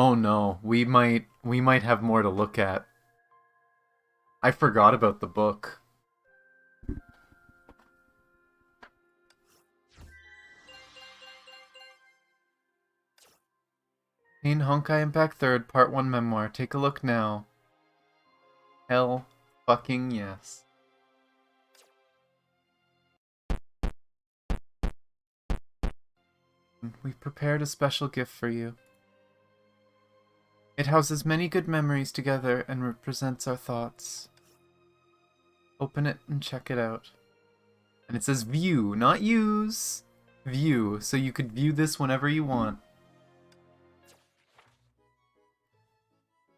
Oh no, we might have more to look at. I forgot about the book. In Honkai Impact 3rd, Part 1 Memoir. Take a look now. Hell fucking yes. We've prepared a special gift for you. It houses many good memories together and represents our thoughts. Open it and check it out. And it says view, not use. View, so you could view this whenever you want.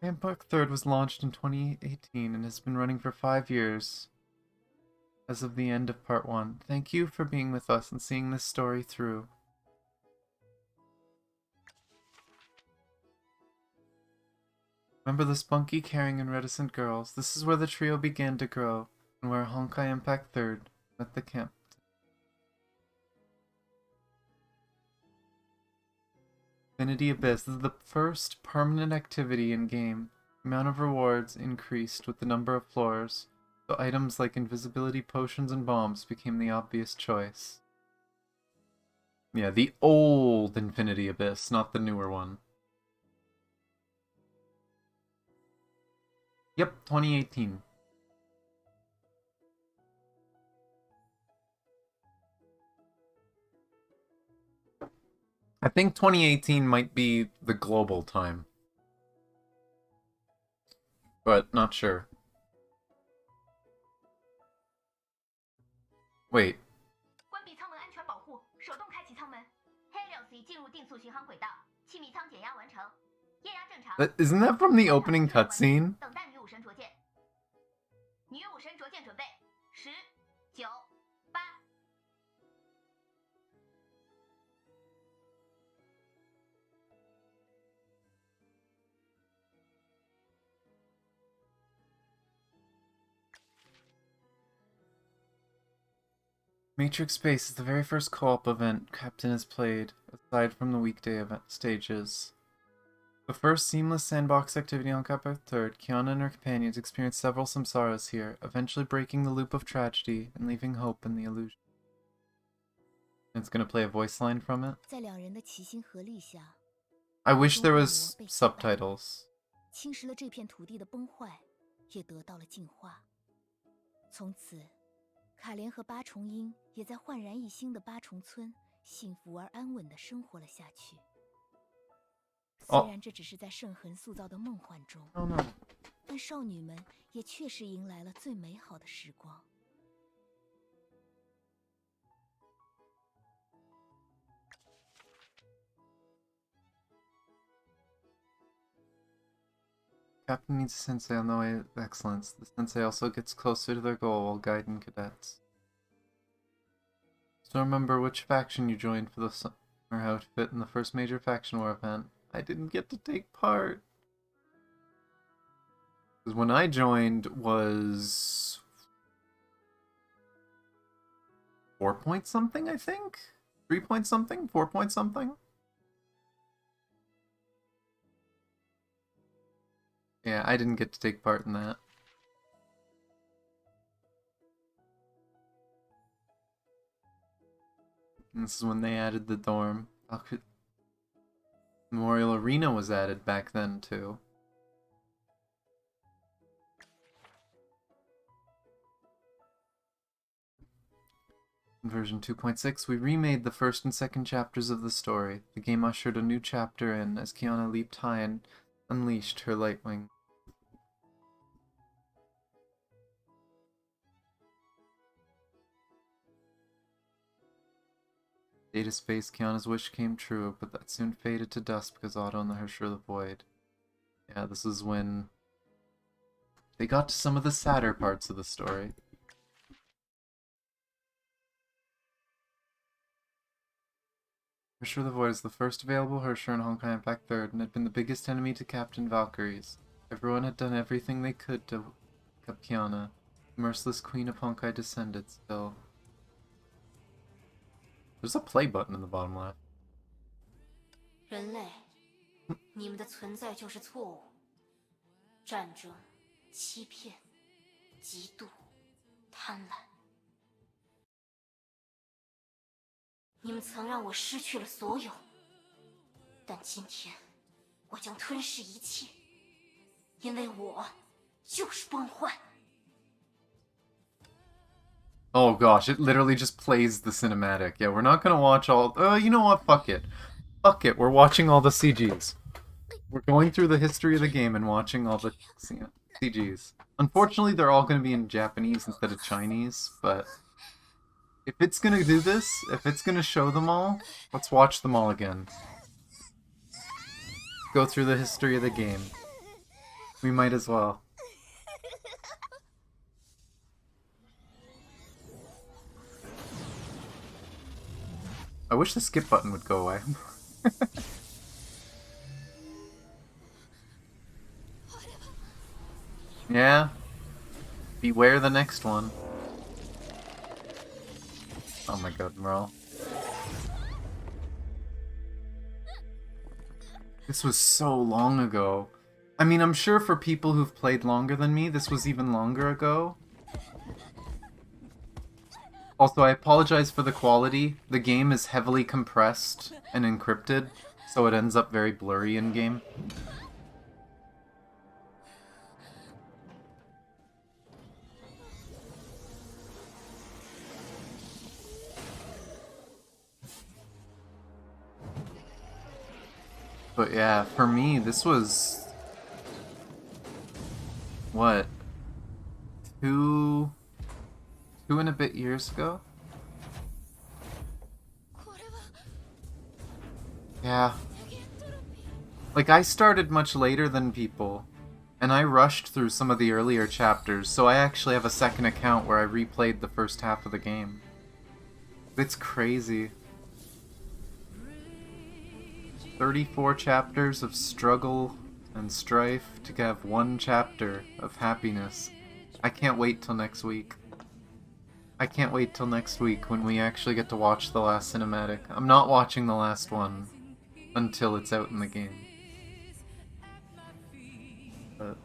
Impact 3rd was launched in 2018 and has been running for 5 years as of the end of Part 1. Thank you for being with us and seeing this story through. Remember the spunky, caring, and reticent girls? This is where the trio began to grow, and where Honkai Impact 3rd met the camp. Infinity Abyss. This is the first permanent activity in-game. The amount of rewards increased with the number of floors, so items like invisibility potions and bombs became the obvious choice. Yeah, the old Infinity Abyss, not the newer one. Yep, 2018. I think 2018 might be the global time. But not sure. Wait. Isn't that from the opening cutscene? Matrix Space is the very first co-op event Captain has played, aside from the weekday event stages. The first seamless sandbox activity on Kappa 3rd, Kiana and her companions experienced several samsaras here, eventually breaking the loop of tragedy and leaving hope in the illusion. It's gonna play a voice line from it. I wish there was subtitles. 侵蚀了这片土地的崩坏也得到了净化。从此，卡莲和八重樱也在焕然一新的八重村幸福而安稳地生活了下去。虽然这只是在圣痕塑造的梦幻中，但少女们也确实迎来了最美好的时光。Captain needs a sensei on the way of excellence. The sensei also gets closer to their goal while guiding cadets. So remember which faction you joined for the summer outfit in the first major faction war event. I didn't get to take part. Because when I joined was 4 point something, I think? 3 point something? 4 point something? Yeah, I didn't get to take part in that. And this is when they added the dorm. Memorial Arena was added back then, too. In version 2.6, we remade the first and second chapters of the story. The game ushered a new chapter in as Kiana leaped high and unleashed her Lightwing. Data space, Kiana's wish came true, but that soon faded to dust because Otto and the Hersher of the Void. Yeah, this is when they got to some of the sadder parts of the story. Hersher of the Void is the first available Hersher in Honkai Impact 3rd and had been the biggest enemy to Captain Valkyries. Everyone had done everything they could to wake up Kiana. The merciless queen of Honkai descended still. There's a play button in the bottom left. 人类，你们的存在就是错误，战争、欺骗、嫉妒、贪婪。你们曾让我失去了所有，但今天，我将吞噬一切，因为我就是崩坏。Oh gosh, it literally just plays the cinematic. Yeah, we're not gonna watch all... you know what? Fuck it. Fuck it, we're watching all the CGs. We're going through the history of the game and watching all the CGs. Unfortunately, they're all gonna be in Japanese instead of Chinese, but... if it's gonna do this, if it's gonna show them all, let's watch them all again. Go through the history of the game. We might as well. I wish the skip button would go away. Yeah. Beware the next one. Oh my god, Merle. This was so long ago. I mean, I'm sure for people who've played longer than me, this was even longer ago. Also, I apologize for the quality. The game is heavily compressed and encrypted, so it ends up very blurry in-game. But yeah, for me, this was... what? Two and a bit years ago? Yeah. Like, I started much later than people, and I rushed through some of the earlier chapters, so I actually have a second account where I replayed the first half of the game. It's crazy. 34 chapters of struggle and strife to have one chapter of happiness. I can't wait till next week. I can't wait till next week when we actually get to watch the last cinematic. I'm not watching the last one until it's out in the game. But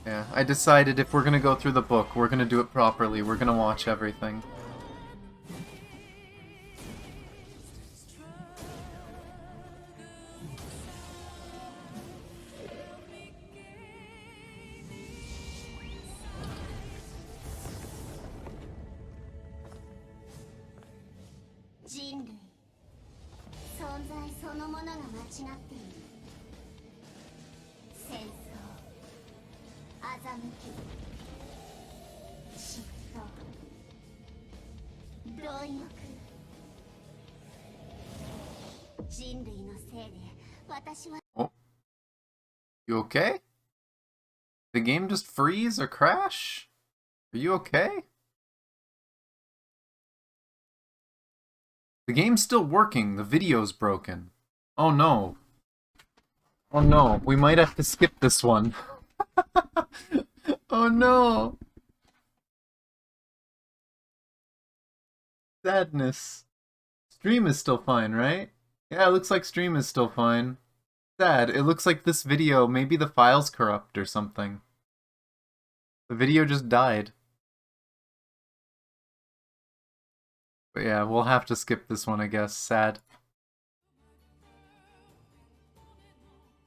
yeah, I decided if we're gonna go through the book, we're gonna do it properly. We're gonna watch everything. Oh. You okay? The game just freeze or crash? Are you okay? The game's still working. The video's broken. Oh no. Oh no. We might have to skip this one. Oh no. Sadness. Stream is still fine, right? Yeah, it looks like stream is still fine. Sad. It looks like this video, maybe the file's corrupt or something. The video just died. But yeah, we'll have to skip this one, I guess. Sad.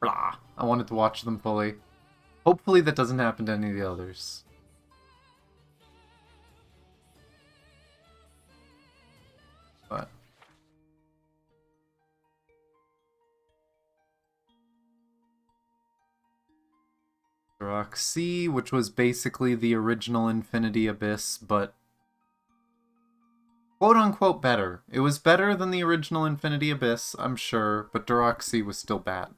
Blah. I wanted to watch them fully. Hopefully that doesn't happen to any of the others. But Roxy, which was basically the original Infinity Abyss, but quote-unquote better. It was better than the original Infinity Abyss, I'm sure, but Deroxy was still bad.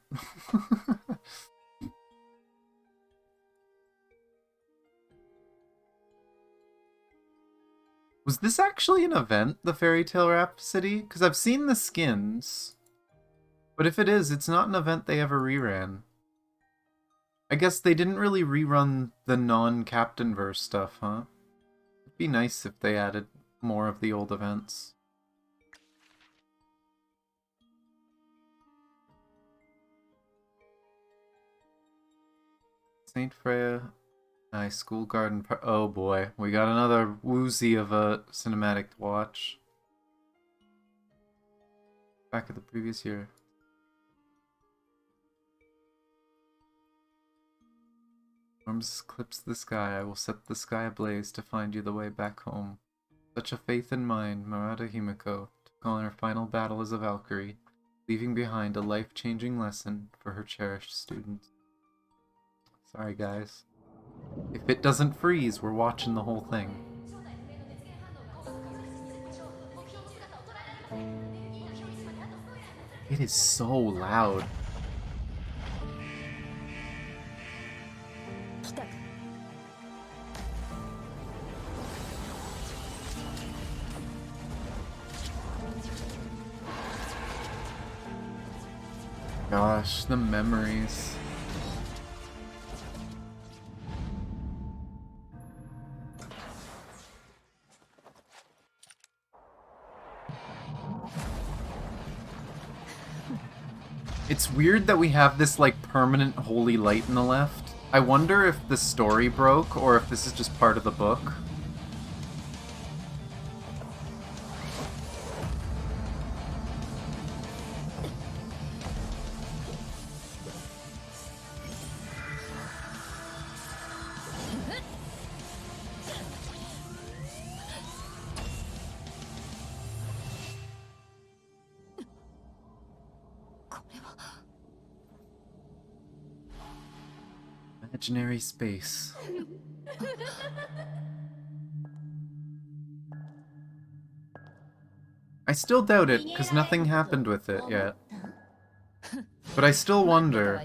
Was this actually an event, the Fairy Tale Rhapsody? Because I've seen the skins. But if it is, it's not an event they ever reran. I guess they didn't really rerun the non-Captain Verse stuff, huh? It'd be nice if they added more of the old events. Saint Freya. Nice school garden. Oh boy, we got another woozy of a cinematic to watch. Back of the previous year. Storms eclipse the sky. I will set the sky ablaze to find you the way back home. Such a faith in mind, Murata Himiko took on her final battle as a Valkyrie, leaving behind a life-changing lesson for her cherished students. Sorry, guys. If it doesn't freeze, we're watching the whole thing. It is so loud. Gosh, the memories. It's weird that we have this, like, permanent holy light in the left. I wonder if the story broke, or if this is just part of the book. Imaginary space. I still doubt it, because nothing happened with it yet. But I still wonder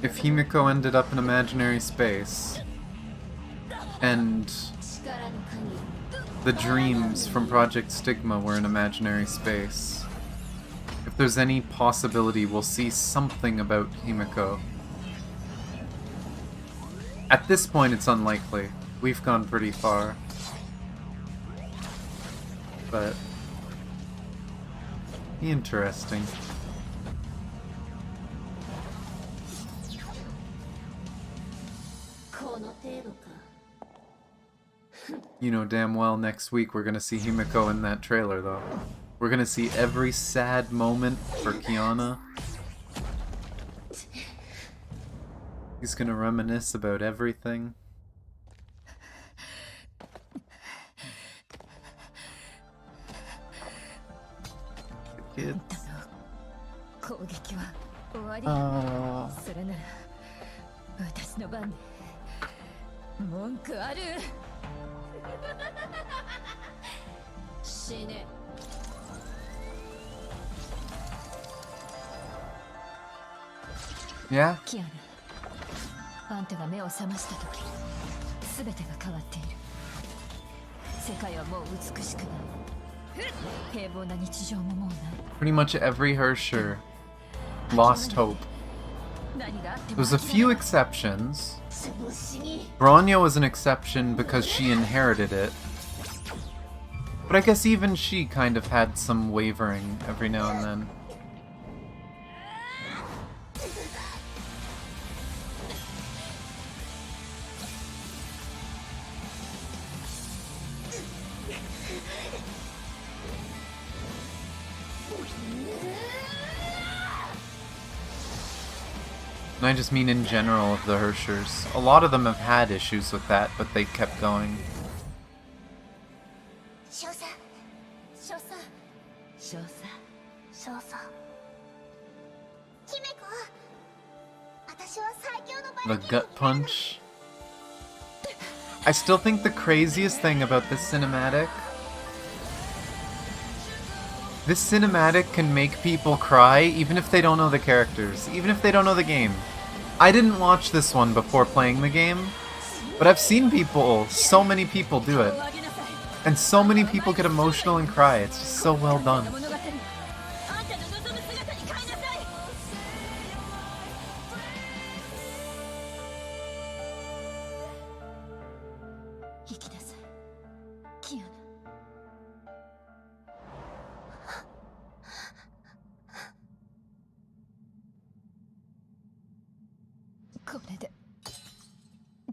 if Himiko ended up in imaginary space, and the dreams from Project Stigma were in imaginary space. If there's any possibility we'll see something about Himiko. At this point, it's unlikely. We've gone pretty far. But interesting. You know damn well next week we're gonna see Himiko in that trailer, though. We're gonna see every sad moment for Kiana. He's gonna reminisce about everything. The kids. Yeah? あんたが目を覚ました時、全てが変わっている。世界はもう美しくない。平凡な日常ももうない。Pretty much every Hersher lost hope. There's a few exceptions. Bronya was an exception because she inherited it. But I guess even she kind of had some wavering every now and then. And I just mean in general of the Hershers. A lot of them have had issues with that, but they kept going. The gut punch. I still think the craziest thing about this cinematic can make people cry even if they don't know the characters, even if they don't know the game. I didn't watch this one before playing the game, but I've seen people, so many people do it. And so many people get emotional and cry. It's just so well done.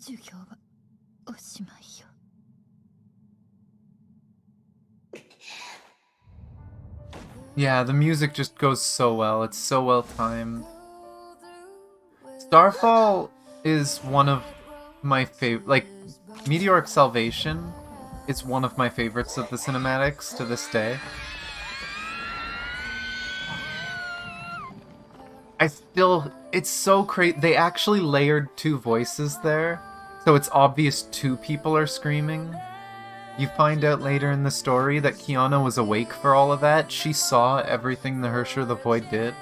授業はおしまいよ。Yeah, the music just goes so well. It's so well timed. Starfall is one of my favorite. Like, Meteoric Salvation is one of my favorites of the cinematics to this day. It's so crazy. They actually layered 2 voices there, so it's obvious 2 people are screaming. You find out later in the story that Kiana was awake for all of that. She saw everything the Hersher the Void did.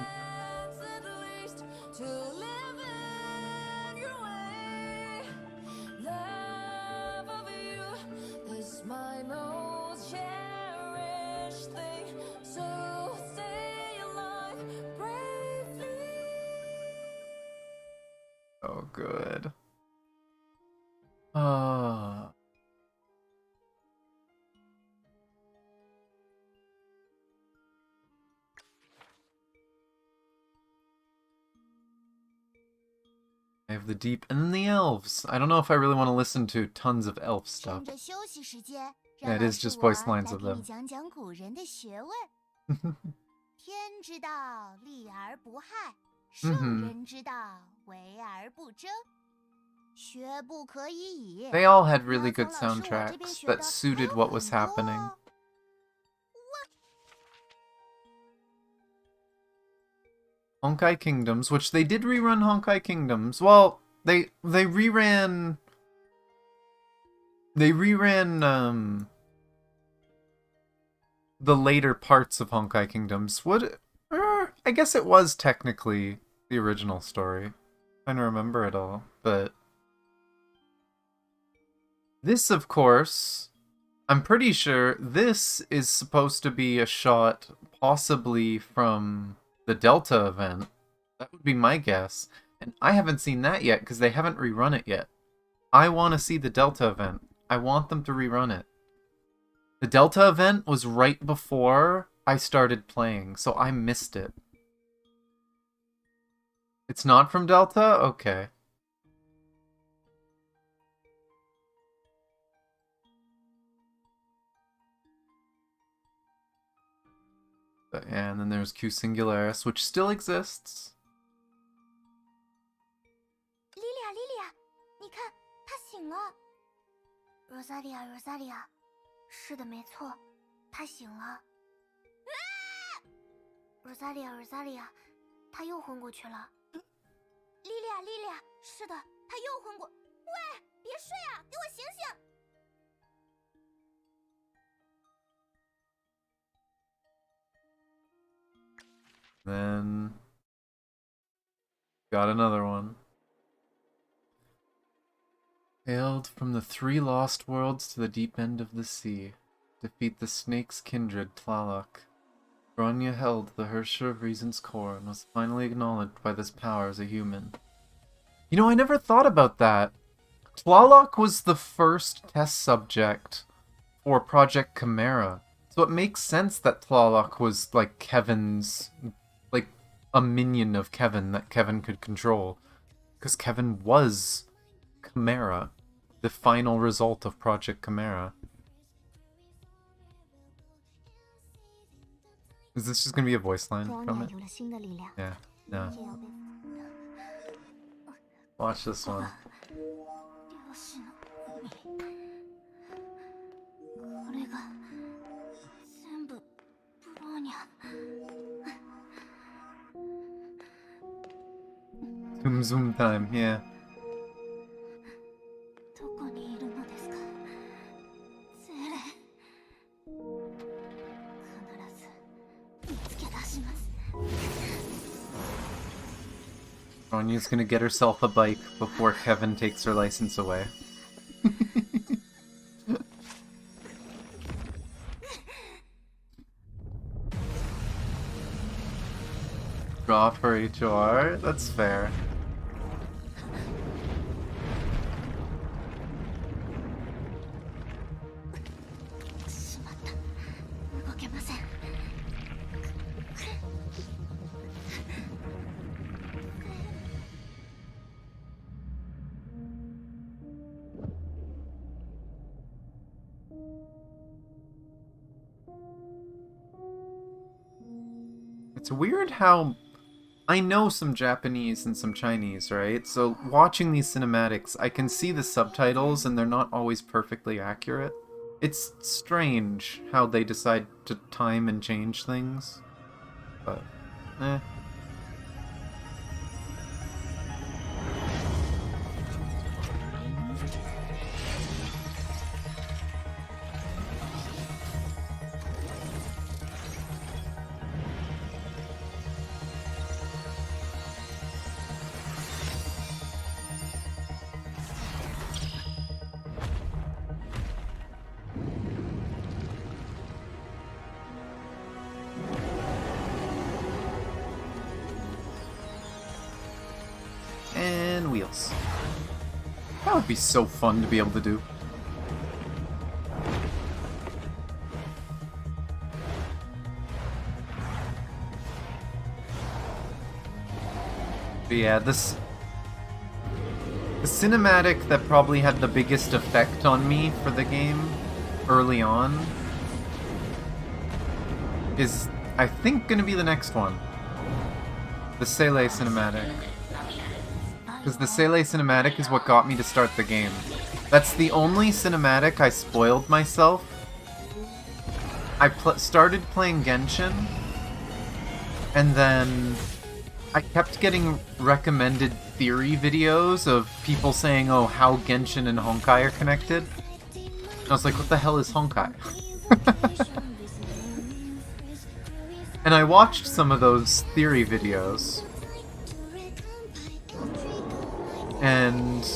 Oh, good. Ah. I have the deep and then the elves. I don't know if I really want to listen to tons of elf stuff. Yeah, it is just voice lines of them. 天之道，利而不害；圣人之道，为而不争。学不可以已。 They all had really good soundtracks that suited what was happening. Honkai Kingdoms, which they did rerun Honkai Kingdoms. Well, they reran the later parts of Honkai Kingdoms. I guess it was technically the original story. I'm trying to remember it all, but this, of course, I'm pretty sure this is supposed to be a shot possibly from the Delta event. That would be my guess. And I haven't seen that yet because they haven't rerun it yet. I want to see the Delta event. I want them to rerun it. The Delta event was right before I started playing, so I missed it. It's not from Delta? Okay. But, yeah, and then there's Q Singularis, which still exists. Lilia, 你看，她醒了。Rosalia， 是的，没错，她醒了。Rosalia， 她又昏过去了。Lilia， 是的，她又昏过。喂，别睡啊，给我醒醒！ Then got another one. Hailed from the 3 lost worlds to the deep end of the sea. Defeat the snake's kindred, Tlaloc. Bronya held the Hersher of Reason's core and was finally acknowledged by this power as a human. You know, I never thought about that. Tlaloc was the first test subject for Project Chimera. So it makes sense that Tlaloc was like Kevin's, like a minion of Kevin that Kevin could control. Because Kevin was Chimera, the final result of Project Chimera. Is this just gonna be a voice line from it? Yeah, no. Watch this one. Zoom time, yeah. Ronya's gonna get herself a bike before Kevin takes her license away. Draw for HR? That's fair. It's weird how I know some Japanese and some Chinese, right? So watching these cinematics, I can see the subtitles and they're not always perfectly accurate. It's strange how they decide to time and change things. But, eh. And wheels. That would be so fun to be able to do. But yeah, the cinematic that probably had the biggest effect on me for the game early on is, I think, gonna be the next one. The Sele cinematic. Because the Sele cinematic is what got me to start the game. That's the only cinematic I spoiled myself. I started playing Genshin, and then I kept getting recommended theory videos of people saying, oh, how Genshin and Honkai are connected. And I was like, what the hell is Honkai? And I watched some of those theory videos. And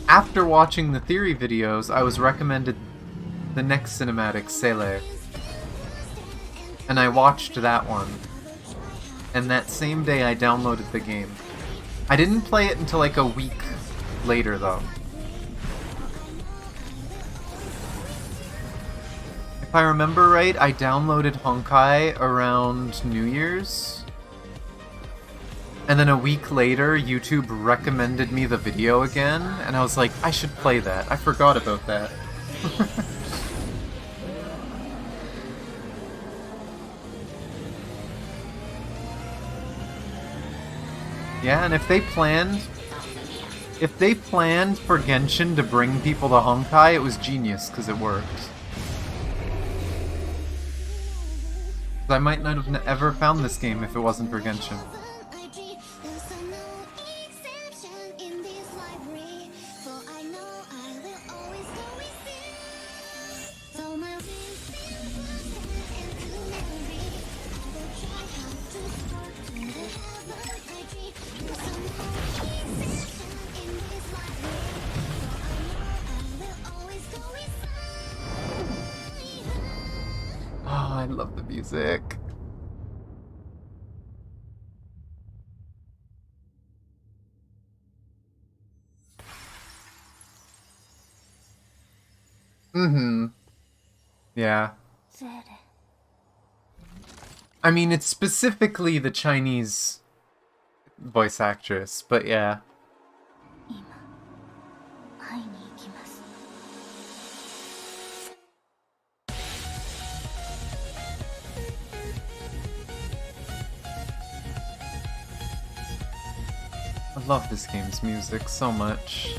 after watching the theory videos, I was recommended the next cinematic, Sele. And I watched that one. And that same day I downloaded the game. I didn't play it until like a week later though. If I remember right, I downloaded Honkai around New Year's. And then a week later, YouTube recommended me the video again, and I was like, I should play that. I forgot about that. Yeah, and if they planned for Genshin to bring people to Honkai, it was genius, because it worked. I might not have ever found this game if it wasn't for Genshin. Oh, I love the music. Mm-hmm. Yeah. I mean, it's specifically the Chinese voice actress, but yeah. I love this game's music so much.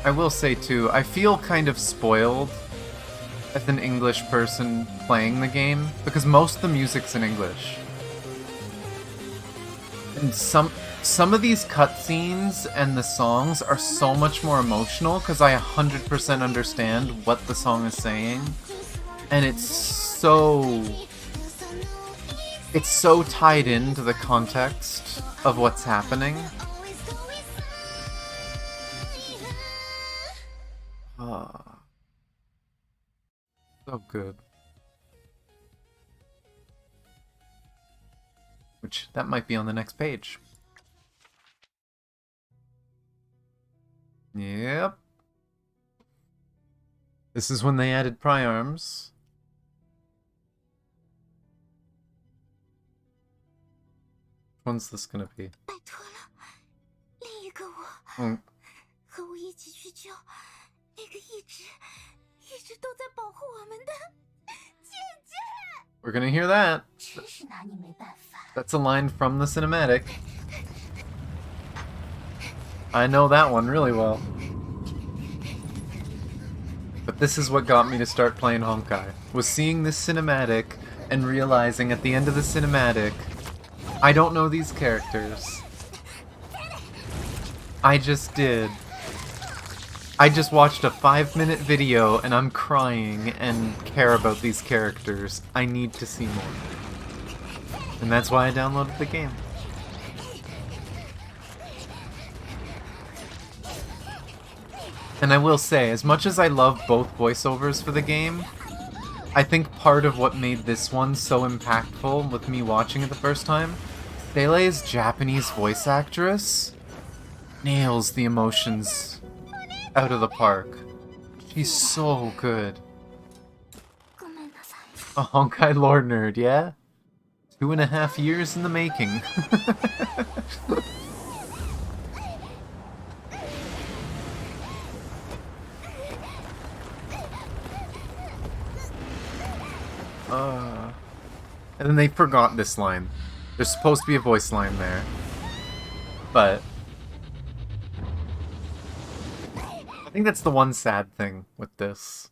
I will say too, I feel kind of spoiled as an English person playing the game, because most of the music's in English. And some of these cutscenes and the songs are so much more emotional because I 100% understand what the song is saying, and it's so tied into the context of what's happening. So good. Which, that might be on the next page. Yep. This is when they added Priarms. Which one's this gonna be? Mm. We're gonna hear that. That's a line from the cinematic. I know that one really well. But this is what got me to start playing Honkai. Was seeing this cinematic and realizing at the end of the cinematic, I don't know these characters. I just did. I just watched a 5-minute video and I'm crying and care about these characters. I need to see more. And that's why I downloaded the game. And I will say, as much as I love both voiceovers for the game, I think part of what made this one so impactful with me watching it the first time, Sele's Japanese voice actress nails the emotions out of the park. She's so good. A Honkai lore nerd, yeah? 2.5 years in the making. And then they forgot this line. There's supposed to be a voice line there. But I think that's the one sad thing with this.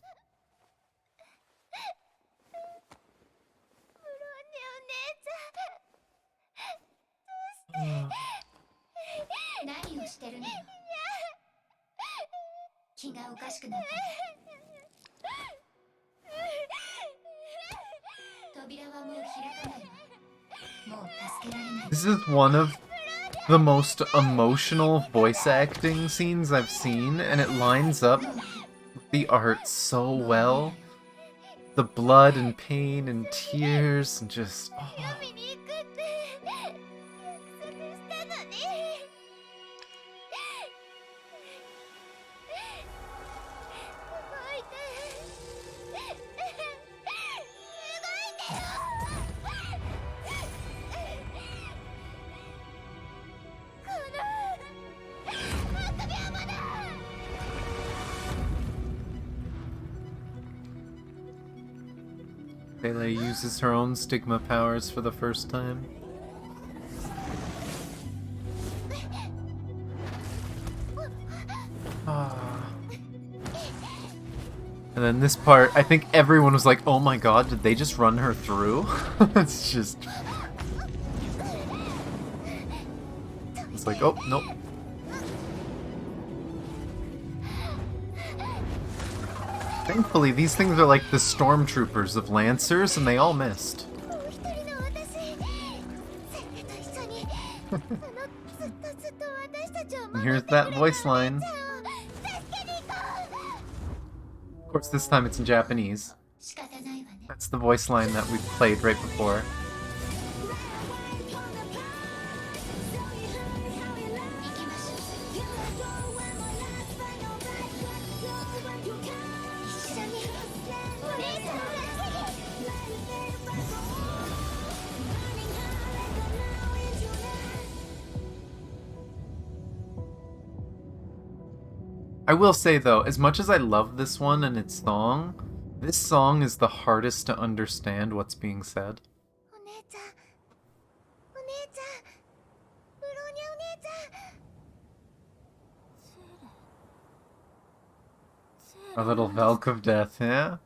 This is one of the most emotional voice acting scenes I've seen, and it lines up with the art so well. The blood and pain and tears and just... Oh. Sele uses her own stigma powers for the first time. And then this part, I think everyone was like, oh my god, did they just run her through? It's just... It's like, oh, nope. Thankfully, these things are like the stormtroopers of Lancers, and they all missed. And here's that voice line. Of course, this time it's in Japanese. That's the voice line that we played right before. I will say though, as much as I love this one and its song, this song is the hardest to understand what's being said. A little Valk of Death, yeah?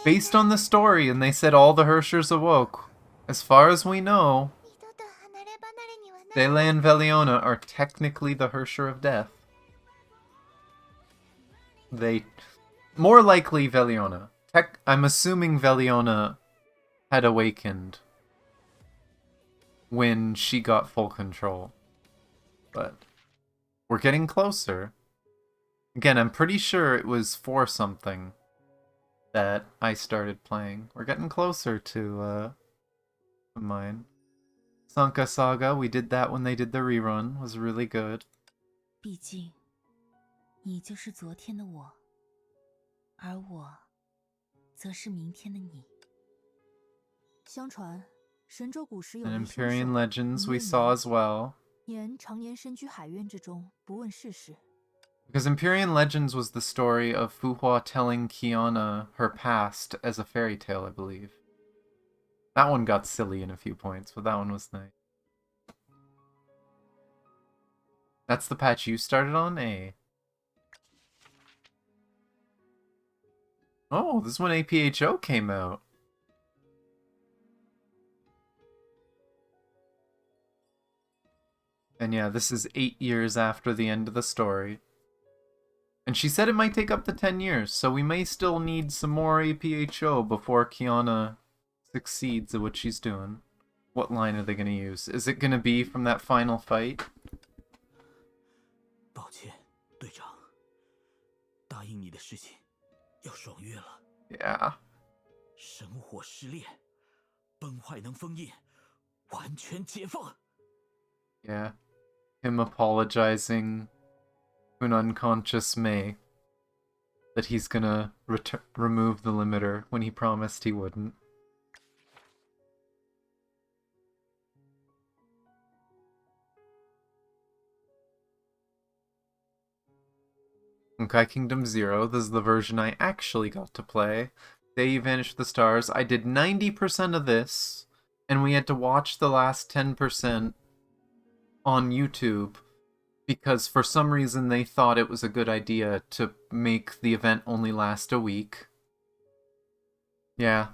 Based on the story, and they said all the Hershers awoke. As far as we know, Dele and Veliona are technically the Hersher of Death. They... More likely Veliona. I'm assuming Veliona had awakened when she got full control. But we're getting closer. Again, I'm pretty sure it was for something that I started playing. We're getting closer to mine. Sanka Saga, we did that when they did the rerun. Was really good. 毕竟，你就是昨天的我，而我，则是明天的你。相传，神州古时有 And 名凶手 Empyrean Legends 名 we 为 saw 年 as well. 年常年身居海渊之中，不问世事。 Because Empyrean Legends was the story of Fuhua telling Kiana her past as a fairy tale, I believe. That one got silly in a few points, but that one was nice. That's the patch you started on, eh? Oh, this is when APHO came out. And yeah, this is 8 years after the end of the story. And she said it might take up to 10 years, so we may still need some more APHO before Kiana succeeds at what she's doing. What line are they going to use? Is it going to be from that final fight? 抱歉，队长。答应你的事情要爽约了。Yeah. 神火失炼，崩坏能封印，完全解放。Yeah. Him apologizing to an unconscious Mei that he's gonna remove the limiter when he promised he wouldn't. Honkai Kingdom 0, this is the version I actually got to play. Day You Vanished the Stars. I did 90% of this, and we had to watch the last 10% on YouTube because for some reason they thought it was a good idea to make the event only last a week. Yeah.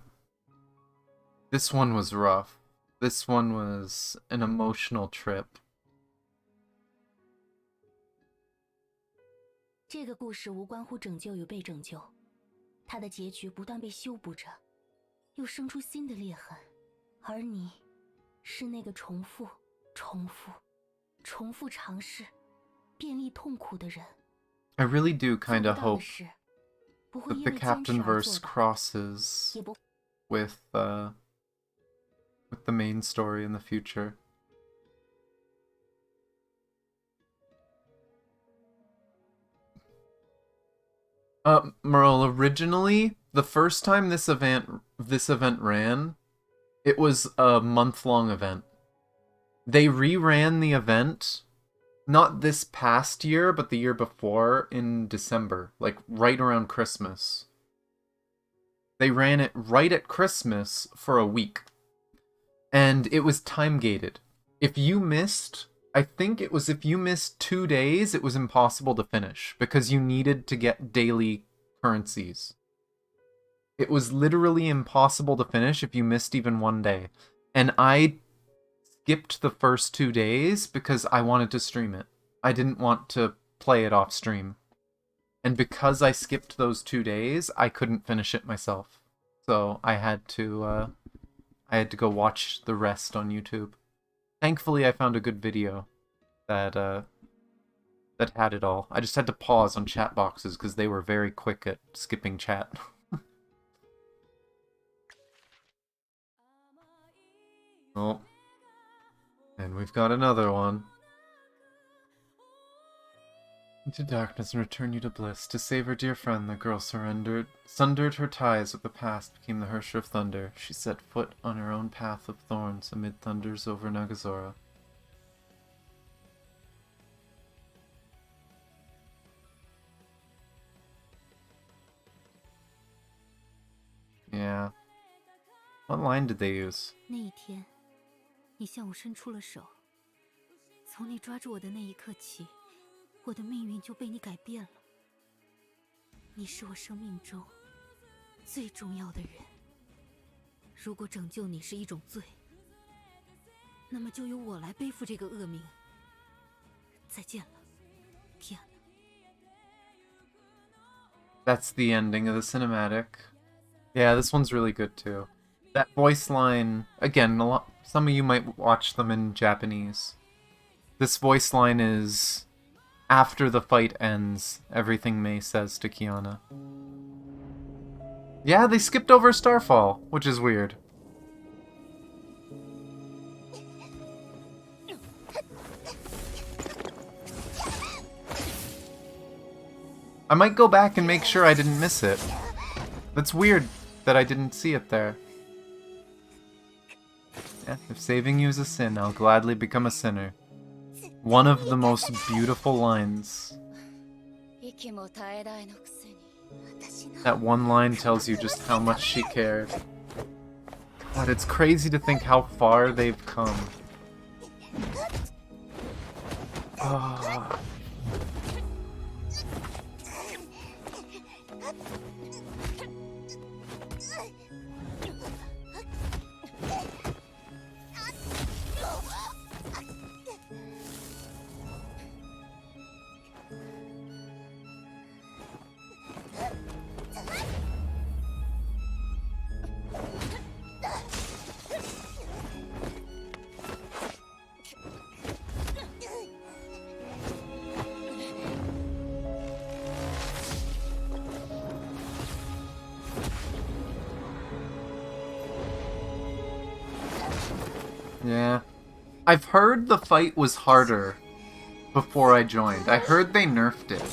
This one was rough. This one was an emotional trip. 这个故事无关乎拯救与被拯救，它的结局不断被修补着，又生出新的裂痕，而你，是那个重复、尝试，便利痛苦的人。 I really do kind 做 of 不到的 hope 事，不会 that 因 the 为坚持 Captain 而 verse 做到， crosses 也不 with the main story in the future. Merle, originally, the first time this event ran, it was a month-long event. They reran the event, not this past year, but the year before in December, like right around Christmas. They ran it right at Christmas for a week. And it was time-gated. If you missed... I think it was if you missed 2 days, it was impossible to finish because you needed to get daily currencies. It was literally impossible to finish if you missed even 1 day. And I skipped the first 2 days because I wanted to stream it. I didn't want to play it off stream. And because I skipped those 2 days, I couldn't finish it myself. So I had to go watch the rest on YouTube. Thankfully, I found a good video that had it all. I just had to pause on chat boxes because they were very quick at skipping chat. Oh. And we've got another one. Into darkness and return you to bliss. To save her dear friend, the girl sundered her ties with the past, became the Hersher of Thunder. She set foot on her own path of thorns amid thunders over Nagazora. Yeah. What line did they use? 那一天，你向我伸出了手。从你抓住我的那一刻起，我的命运就被你改变了。你是我生命中最重要的人。如果拯救你是一种罪，那么就由我来背负这个恶名。再见了 Kiana。 That's the ending of the cinematic. Yeah, this one's really good too. That voice line, again, some of you might watch them in Japanese. This voice line is after the fight ends, everything Mei says to Kiana. Yeah, they skipped over Starfall, which is weird. I might go back and make sure I didn't miss it. That's weird that I didn't see it there. Yeah, if saving you is a sin, I'll gladly become a sinner. One of the most beautiful lines. That one line tells you just how much she cared. God, it's crazy to think how far they've come. Oh. Yeah. I've heard the fight was harder before I joined. I heard they nerfed it.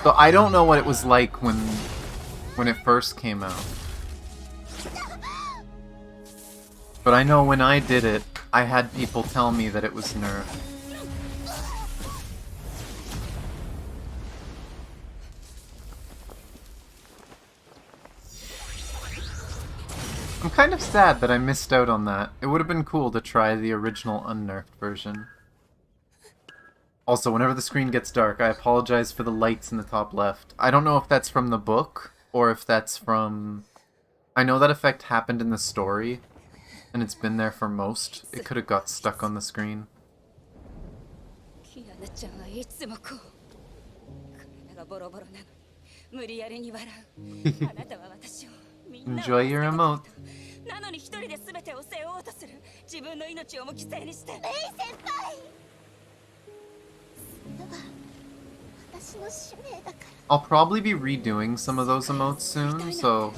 So I don't know what it was like when it first came out. But I know when I did it, I had people tell me that it was nerfed. I'm kind of sad that I missed out on that. It would have been cool to try the original unnerfed version. Also, whenever the screen gets dark, I apologize for the lights in the top left. I don't know if that's from the book, or if that's from... I know that effect happened in the story, and it's been there for most. It could have got stuck on the screen. Enjoy your emote. I'll probably be redoing some of those emotes soon, so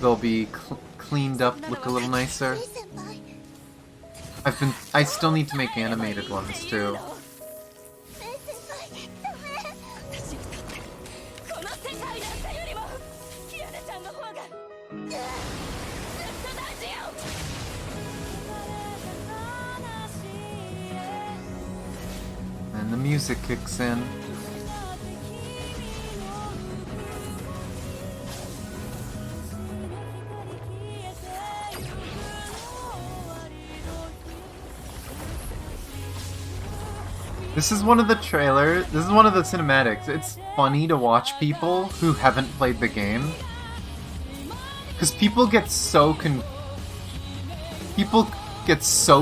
they'll be cleaned up, look a little nicer. I still need to make animated ones too. And the music kicks in. This is one of the trailers, this is one of the cinematics. It's funny to watch people who haven't played the game. Because people get so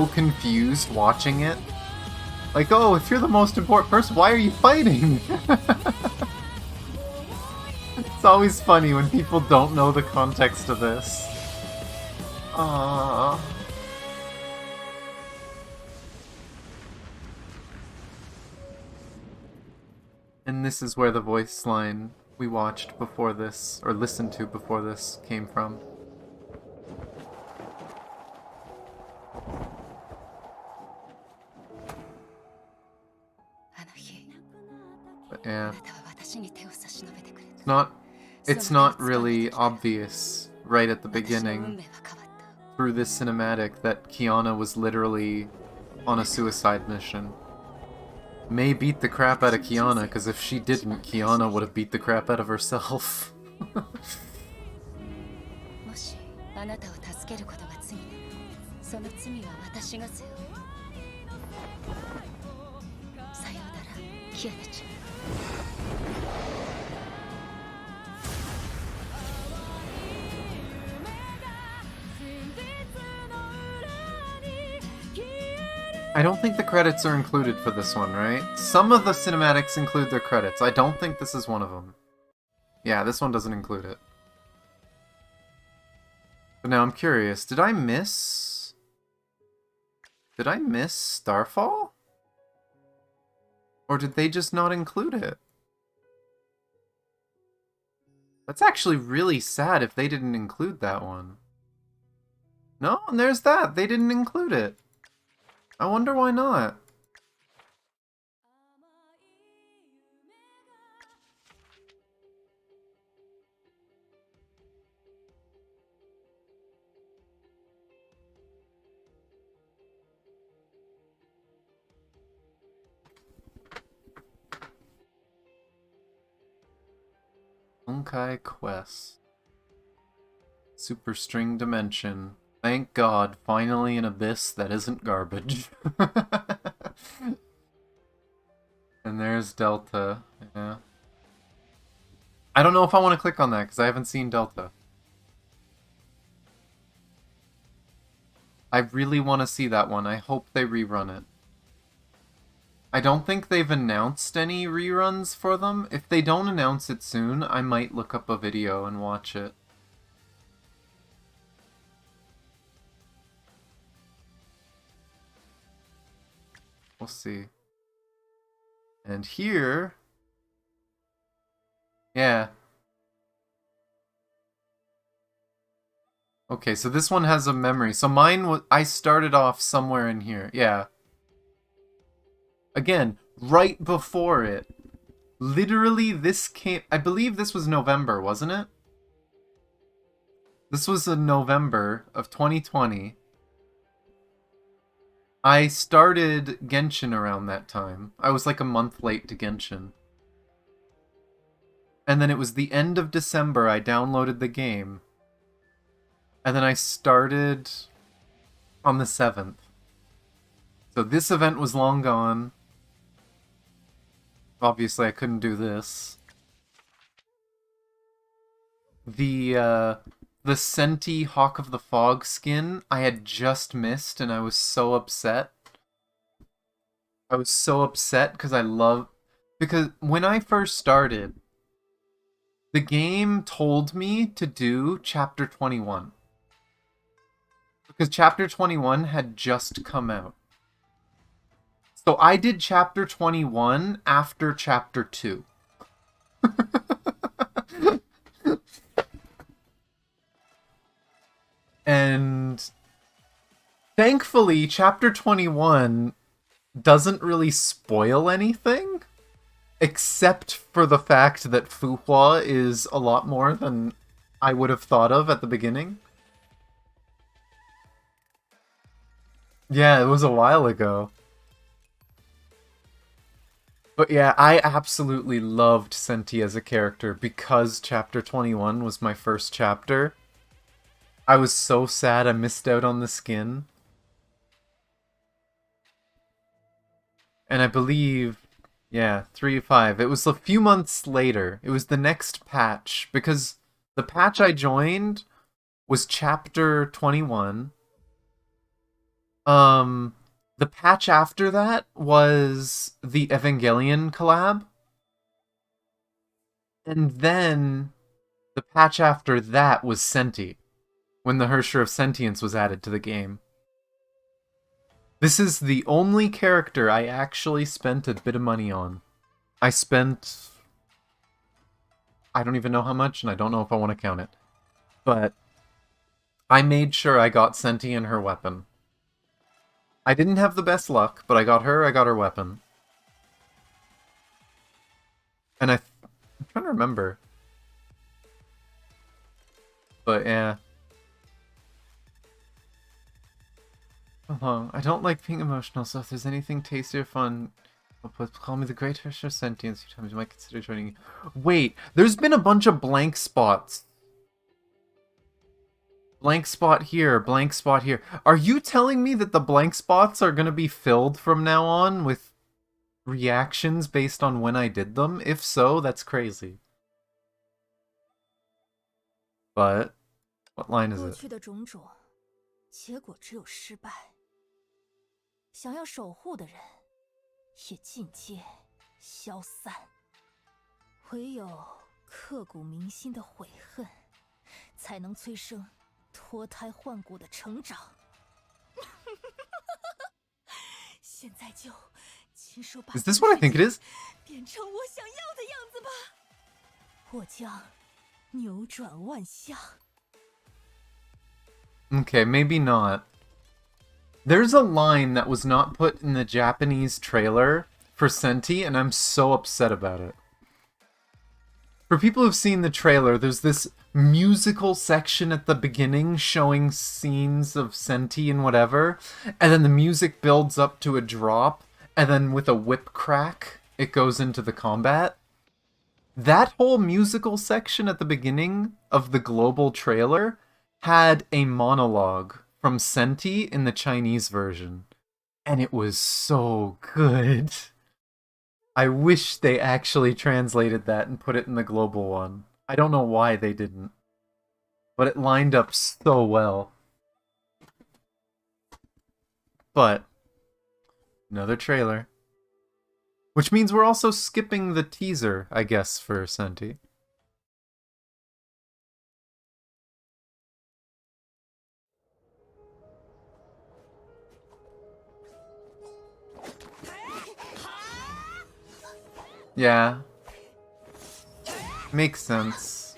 confused watching it. Like, oh, if you're the most important person, why are you fighting? It's always funny when people don't know the context of this. Aww. And this is where the voice line we watched before this, or listened to before this, came from. But yeah. It's not really obvious right at the beginning through this cinematic that Kiana was literally on a suicide mission. Mei beat the crap out of Kiana, because if she didn't, Kiana would have beat the crap out of herself. I don't think the credits are included for this one, right? Some of the cinematics include their credits. I don't think this is one of them. Yeah, this one doesn't include it. But now I'm curious, did I miss Starfall? Or did they just not include it? That's actually really sad if they didn't include that one. No, and there's that. They didn't include it. I wonder why not. Honkai Quest. Super String Dimension. Thank God, finally an abyss that isn't garbage. And there's Delta. Yeah. I don't know if I want to click on that because I haven't seen Delta. I really want to see that one. I hope they rerun it. I don't think they've announced any reruns for them. If they don't announce it soon, I might look up a video and watch it. We'll see. And here... Yeah. Okay, so this one has a memory. So mine was... I started off somewhere in here. Yeah. Again, right before it. Literally, this came... I believe this was November, wasn't it? This was in November of 2020. I started Genshin around that time. I was like a month late to Genshin. And then it was the end of December I downloaded the game. And then I started on the 7th. So this event was long gone. Obviously I couldn't do this. The Senti Hawk of the Fog skin I had just missed and I was so upset. I was so upset because I love... Because when I first started, the game told me to do Chapter 21. Because Chapter 21 had just come out. So I did Chapter 21 after Chapter 2. And thankfully, Chapter 21 doesn't really spoil anything. Except for the fact that Fuhua is a lot more than I would have thought of at the beginning. Yeah, it was a while ago. But yeah, I absolutely loved Senti as a character because Chapter 21 was my first chapter. I was so sad I missed out on the skin. And I believe, yeah, 3.5. It was a few months later. It was the next patch, because the patch I joined was Chapter 21. The patch after that was the Evangelion collab. And then the patch after that was Senti, when the Hersher of Sentience was added to the game. This is the only character I actually spent a bit of money on. I spent... I don't even know how much, and I don't know if I want to count it. But I made sure I got Senti and her weapon. I didn't have the best luck, but I got her weapon. And I'm trying to remember. But yeah. I don't like being emotional, so if there's anything tasty or fun, call me the Great Hersher of Sentience. You might consider joining. Wait, there's been a bunch of blank spots. Blank spot here, blank spot here. Are you telling me that the blank spots are going to be filled from now on with reactions based on when I did them? If so, that's crazy. But, what line is it? 想要守护的人也尽皆消散。唯有刻骨铭心的悔恨，才能催生脱胎换骨的成长。现在就亲手把 Is this what I think it is? 变成我想要的样子吧。我将扭转万象。 Okay, maybe not. There's a line that was not put in the Japanese trailer for Senti, and I'm so upset about it. For people who've seen the trailer, there's this musical section at the beginning showing scenes of Senti and whatever, and then the music builds up to a drop, and then with a whip crack, it goes into the combat. That whole musical section at the beginning of the global trailer had a monologue from Senti in the Chinese version, and it was so good. I wish they actually translated that and put it in the global one. I don't know why they didn't, but it lined up so well. But another trailer, which means we're also skipping the teaser, I guess, for Senti. Yeah. Makes sense.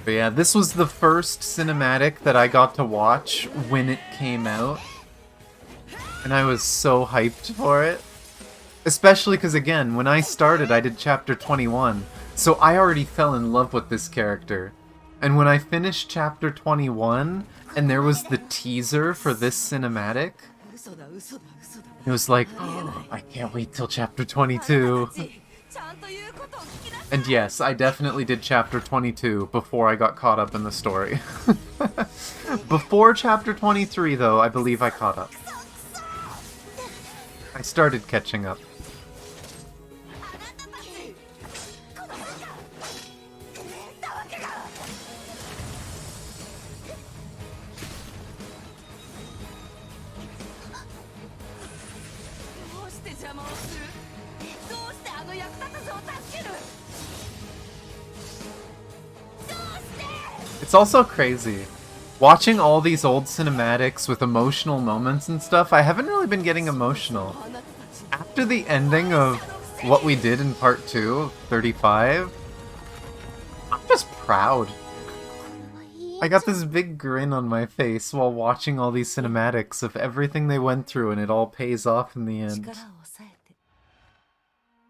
But yeah, this was the first cinematic that I got to watch when it came out. And I was so hyped for it. Especially because, again, when I started, I did chapter 21. So I already fell in love with this character. And when I finished chapter 21, and there was the teaser for this cinematic, it was like, oh, I can't wait till chapter 22. And yes, I definitely did chapter 22 before I got caught up in the story. Before chapter 23, though, I believe I caught up. I started catching up. It's also crazy. Watching all these old cinematics with emotional moments and stuff, I haven't really been getting emotional. After the ending of what we did in part 2 of 35, I'm just proud. I got this big grin on my face while watching all these cinematics of everything they went through, and it all pays off in the end.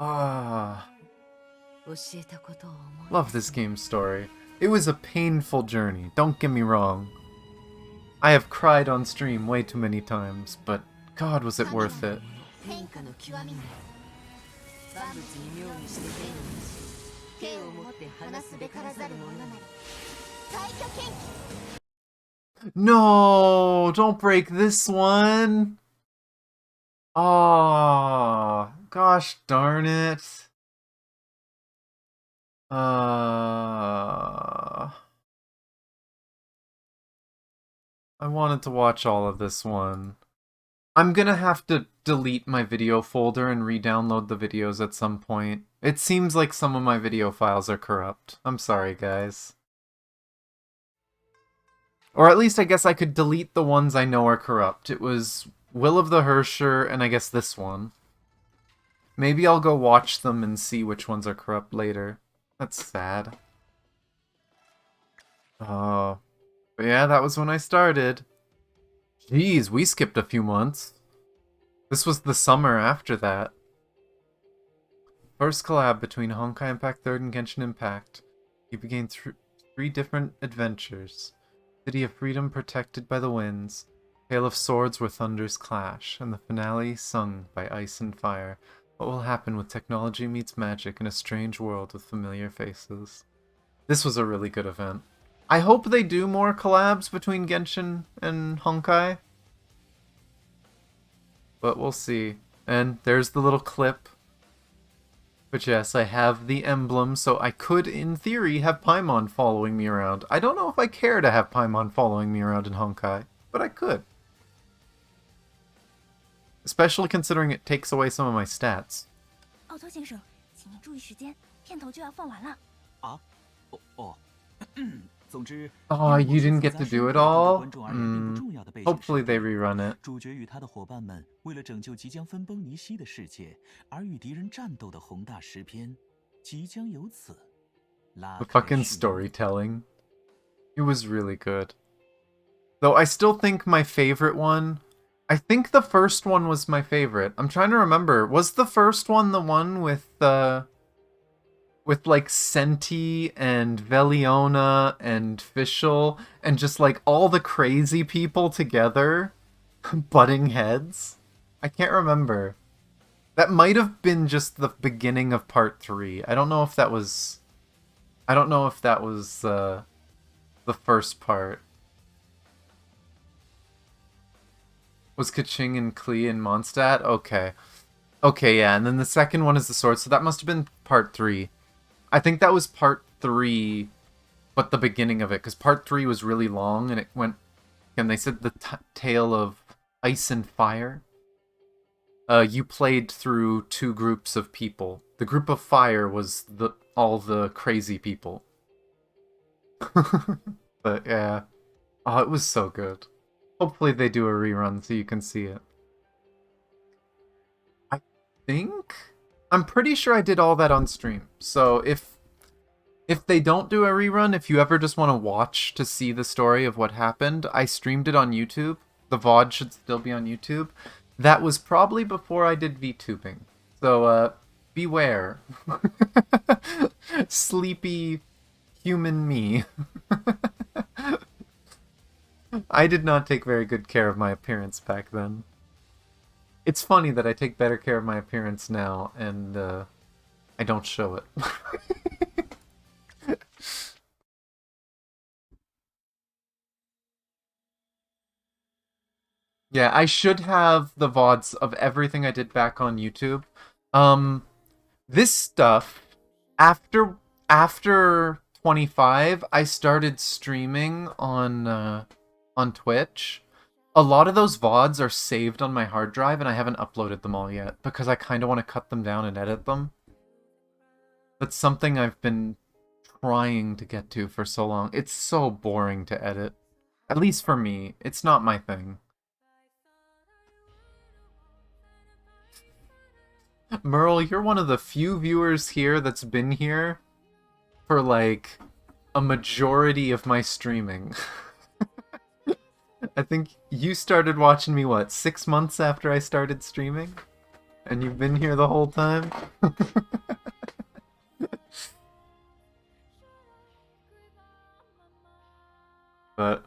Ah. Love this game's story. It was a painful journey, don't get me wrong. I have cried on stream way too many times, but God, was it worth it. No, don't break this one. Oh, gosh darn it. I wanted to watch all of this one. I'm gonna have to delete my video folder and re-download the videos at some point. It seems like some of my video files are corrupt. I'm sorry, guys. Or at least I guess I could delete the ones I know are corrupt. It was Will of the Hersher and I guess this one. Maybe I'll go watch them and see which ones are corrupt later. That's sad. Oh. But yeah, that was when I started. Jeez, we skipped a few months. This was the summer after that. First collab between Honkai Impact 3rd and Genshin Impact. You began three different adventures. City of Freedom protected by the winds. Tale of Swords where thunders clash. And the finale sung by ice and fire. What will happen when technology meets magic in a strange world with familiar faces? This was a really good event. I hope they do more collabs between Genshin and Honkai. But we'll see. And there's the little clip But yes, I have the emblem, so I could, in theory, have Paimon following me around. I don't know if I care to have Paimon following me around in Honkai, but I could. Especially considering it takes away some of my stats. 奥托先生，请您注意时间，片头就要放完了。啊，哦，总之， Oh, you didn't get to do it all? 观众而言并不重要的背景 Hopefully they rerun it. 主角与他的伙伴们为了拯救即将分崩离析的世界而与敌人战斗的宏大诗篇，即将由此拉 The 开 fucking 序幕。 storytelling. It was really good. Though I still think my favorite one... I think the first one was my favorite. I'm trying to remember. Was the first one the one with like Senti and Veliona and Fischl and just like all the crazy people together butting heads? I can't remember. That might have been just the beginning of part 3. I don't know if that was the first part. Was Kaching and Klee and Mondstadt? Okay. Okay, yeah, and then the second one is the sword, so that must have been part 3. I think that was part 3, but the beginning of it, because part 3 was really long, and it went... And they said the tale of Ice and Fire. You played through 2 groups of people. The group of Fire was all the crazy people. But yeah. Oh, it was so good. Hopefully they do a rerun so you can see it. I think... I'm pretty sure I did all that on stream. So if they don't do a rerun, if you ever just want to watch to see the story of what happened, I streamed it on YouTube. The VOD should still be on YouTube. That was probably before I did VTubing. So, beware. Sleepy human me. I did not take very good care of my appearance back then. It's funny that I take better care of my appearance now, and I don't show it. Yeah, I should have the VODs of everything I did back on YouTube. This stuff, after 25, I started streaming on Twitch. A lot of those VODs are saved on my hard drive, and I haven't uploaded them all yet, because I kind of want to cut them down and edit them. That's something I've been trying to get to for so long. It's so boring to edit. At least for me. It's not my thing. Merle, you're one of the few viewers here that's been here for, like, a majority of my streaming. I think you started watching me, what, 6 months after I started streaming? And you've been here the whole time? But,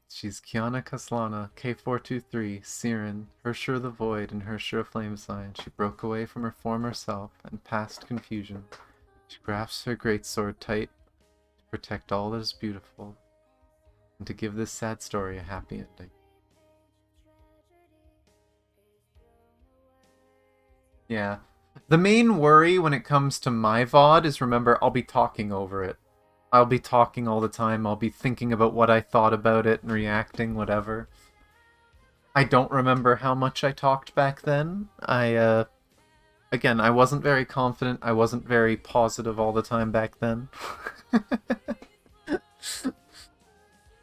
she's Kiana Kaslana, K423, Siren, Hersher the Void, and Hersher Flame Sign. She broke away from her former self and past confusion. She grasps her greatsword tight to protect all that is beautiful, and to give this sad story a happy ending. Yeah. The main worry when it comes to my VOD is, remember, I'll be talking over it. I'll be talking all the time, I'll be thinking about what I thought about it and reacting, whatever. I don't remember how much I talked back then. Again, I wasn't very confident, I wasn't very positive all the time back then.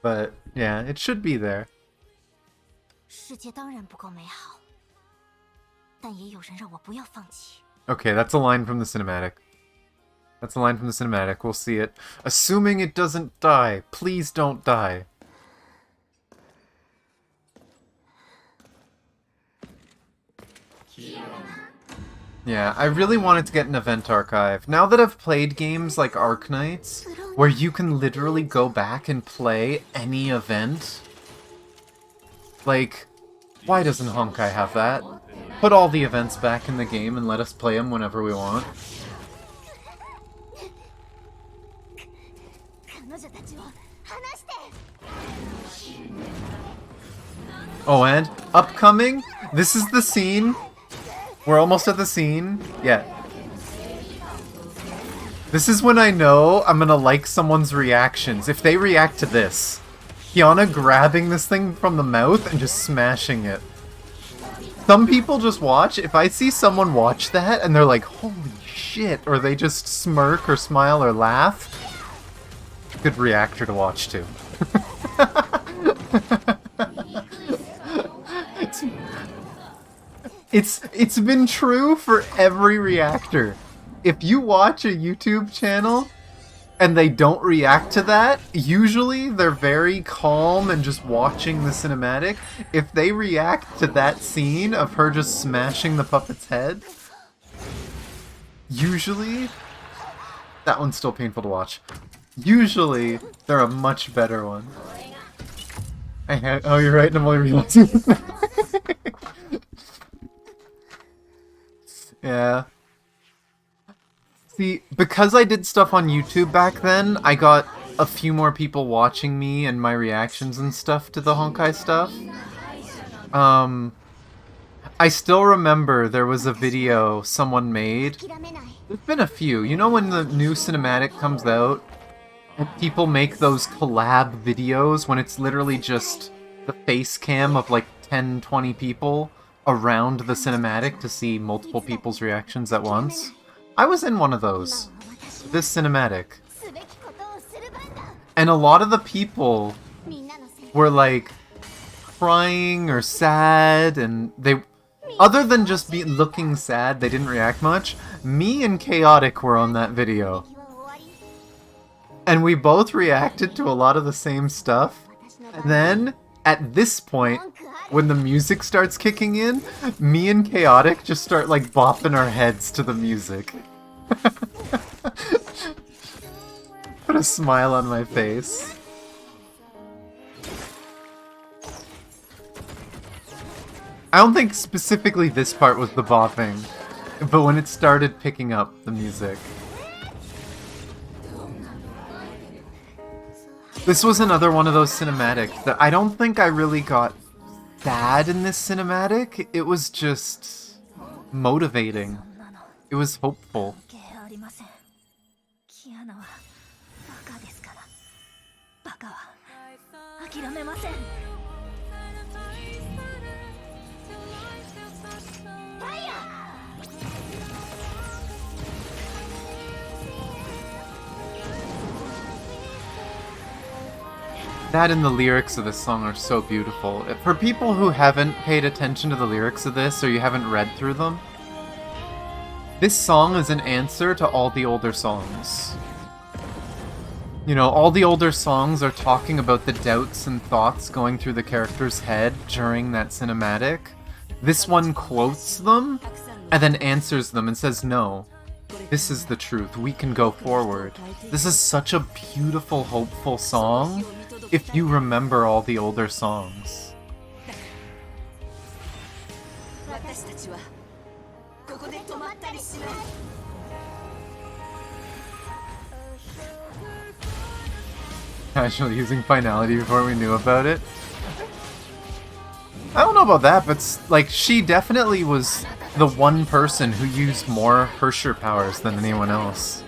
But, yeah, it should be there. 世界当然不够美好，但也有人让我不要放弃。 Okay, that's a line from the cinematic. That's a line from the cinematic. We'll see it. Assuming it doesn't die. Please don't die. Yeah, I really wanted to get an event archive. Now that I've played games like Arknights, where you can literally go back and play any event, like, why doesn't Honkai have that? Put all the events back in the game and let us play them whenever we want. Oh, and upcoming? This is the scene. We're almost at the scene. Yeah. This is when I know I'm gonna like someone's reactions. If they react to this. Kiana grabbing this thing from the mouth and just smashing it. Some people just watch. If I see someone watch that and they're like, holy shit, or they just smirk or smile or laugh, good reactor to watch too. It's been true for every reactor. If you watch a YouTube channel and they don't react to that, usually they're very calm and just watching the cinematic. If they react to that scene of her just smashing the puppet's head, usually that one's still painful to watch. Usually they're a much better one. Oh, you're right, and I'm only realizing. Yeah. See, because I did stuff on YouTube back then, I got a few more people watching me and my reactions and stuff to the Honkai stuff. I still remember there was a video someone made. There's been a few. You know when the new cinematic comes out? And people make those collab videos when it's literally just the face cam of like 10, 20 people around the cinematic to see multiple people's reactions at once. I was in one of those. This cinematic. And a lot of the people were like crying or sad, and they, other than just looking sad, they didn't react much. Me and Chaotic were on that video. And we both reacted to a lot of the same stuff. And then, at this point, when the music starts kicking in, me and Chaotic just start like bopping our heads to the music. Put a smile on my face. I don't think specifically this part was the bopping, but when it started picking up the music. This was another one of those cinematics that I don't think I really got sad in this cinematic. It was just motivating. It was hopeful. That and the lyrics of this song are so beautiful. For people who haven't paid attention to the lyrics of this, or you haven't read through them, this song is an answer to all the older songs. You know, all the older songs are talking about the doubts and thoughts going through the character's head during that cinematic. This one quotes them, and then answers them and says, no, this is the truth, we can go forward. This is such a beautiful, hopeful song, if you remember all the older songs. Actually using finality before we knew about it. I don't know about that, but like she definitely was the one person who used more Hersher powers than anyone else.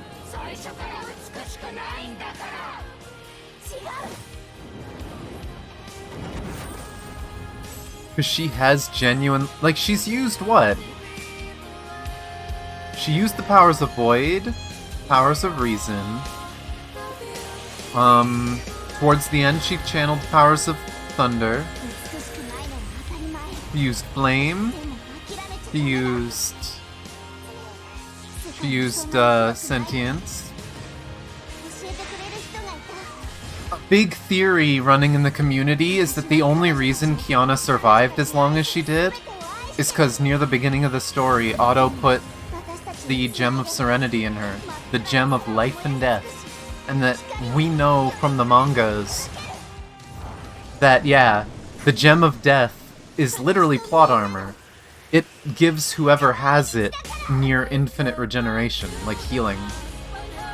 Because she has genuine... Like, she's used what? She used the powers of Void, powers of Reason. Towards the end, she channeled powers of Thunder. She used Flame. She used Sentience. A big theory running in the community is that the only reason Kiana survived as long as she did is because near the beginning of the story, Otto put the Gem of Serenity in her, the Gem of Life and Death, and that we know from the mangas that, yeah, the Gem of Death is literally plot armor. It gives whoever has it near infinite regeneration, like healing.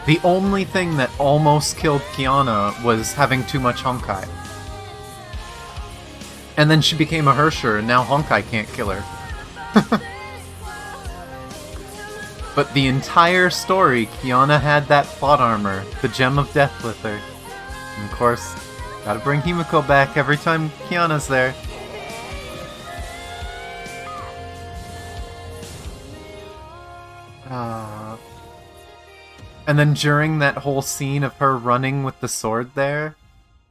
The only thing that almost killed Kiana was having too much Honkai. And then she became a Hersher, and now Honkai can't kill her. But the entire story, Kiana had that plot armor, the Gem of Death with her. And of course, gotta bring Himiko back every time Kiana's there. And then during that whole scene of her running with the sword there,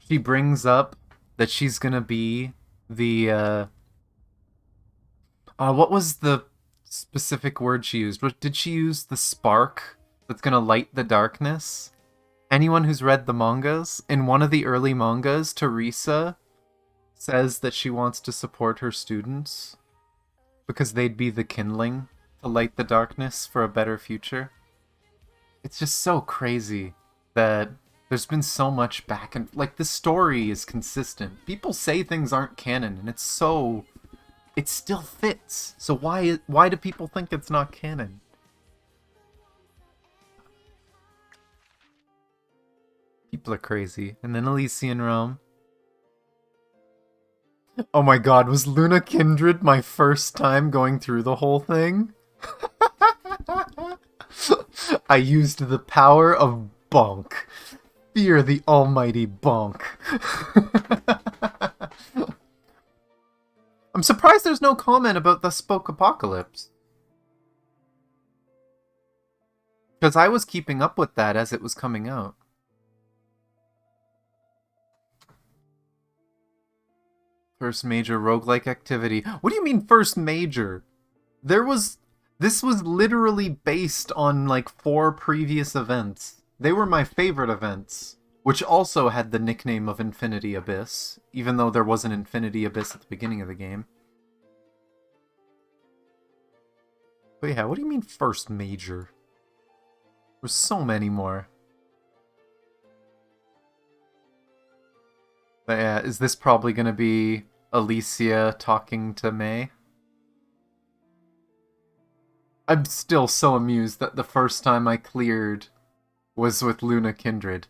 she brings up that she's gonna be the, what was the specific word she used? Did she use the spark that's gonna light the darkness? Anyone who's read the mangas, in one of the early mangas, Teresa says that she wants to support her students because they'd be the kindling to light the darkness for a better future. It's just so crazy that there's been so much back and... Like, the story is consistent. People say things aren't canon, and it's so... It still fits. So why do people think it's not canon? People are crazy. And then Elysian Realm. Oh my god, was Luna Kindred my first time going through the whole thing? I used the power of Bonk. Fear the almighty Bonk. I'm surprised there's no comment about the Spoke Apocalypse. Because I was keeping up with that as it was coming out. First major roguelike activity. What do you mean first major? This was literally based on like 4 previous events. They were my favorite events, which also had the nickname of Infinity Abyss, even though there was an Infinity Abyss at the beginning of the game. But yeah, what do you mean first major? There's so many more. But yeah, is this probably gonna be Alicia talking to May? I'm still so amused that the first time I cleared was with Luna Kindred.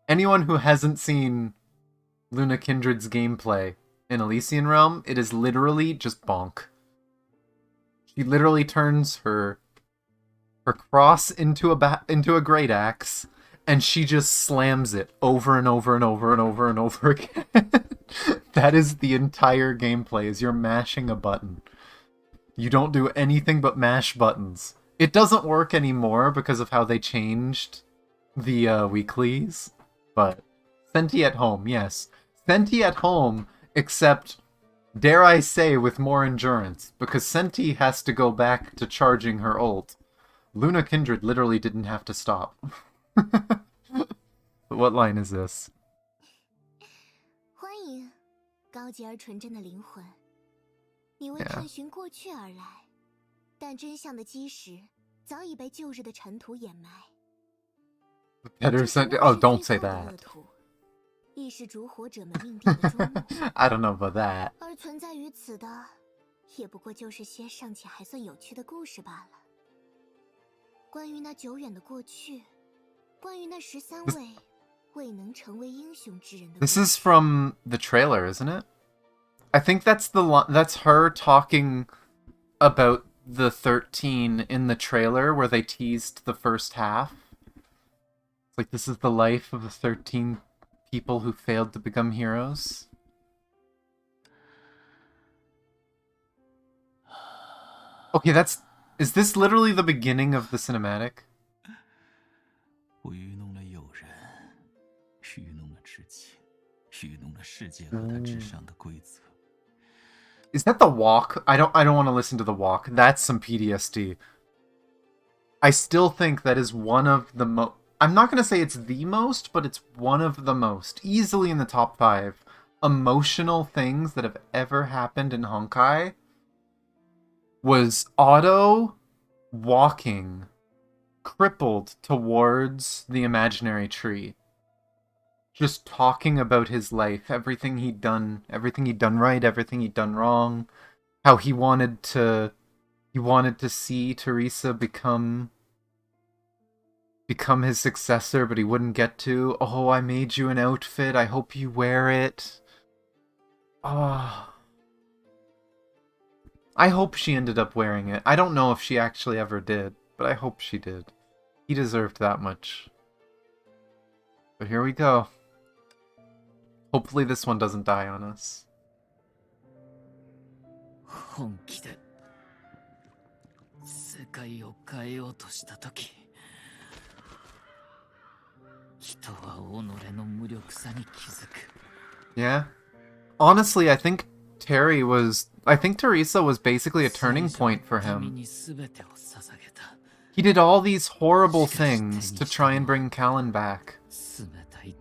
Anyone who hasn't seen Luna Kindred's gameplay in Elysian Realm, it is literally just bonk. She literally turns her cross into a great axe, and she just slams it over and over and over and over and over again. That is the entire gameplay, is you're mashing a button. You don't do anything but mash buttons. It doesn't work anymore because of how they changed the weeklies, but Senti at home, yes. Senti at home, except, dare I say, with more endurance, because Senti has to go back to charging her ult. Luna Kindred literally didn't have to stop. What line is this? 欢迎，高洁而纯真的灵魂。你为探寻过去而来，但真相的基石早已被旧日的尘土掩埋。Better send. Oh, don't say that. 亦是烛火者们命定的终幕。I don't know about that. 而存在于此的，也不过就是些尚且还算有趣的故事罢了。关于那久远的过去，关于那13位未能成为英雄之人的。This is from the trailer, isn't it? I think that's that's her talking about the 13 in the trailer where they teased the first half. It's like, this is the life of the 13 people who failed to become heroes. Okay, is this literally the beginning of the cinematic? 我愚弄了友人，愚弄了至亲，愚弄了世界和它之上的规则。 Is that the walk? I don't want to listen to the walk. That's some PTSD. I still think that is one of the most... I'm not going to say it's the most, but it's one of the most, easily in the top 5, emotional things that have ever happened in Honkai was Otto walking crippled towards the imaginary tree. Just talking about his life, everything he'd done right, everything he'd done wrong, how he wanted to see Teresa become his successor, but he wouldn't get to. Oh, I made you an outfit, I hope you wear it. Oh. I hope she ended up wearing it. I don't know if she actually ever did. but I hope she did. He deserved that much. But here we go. Hopefully this one doesn't die on us. 本気で世界を変えようとしたとき、人は己の無力さに気づく。 Yeah. Honestly, I think Teresa was basically a turning point for him. He did all these horrible things to try and bring Callan back.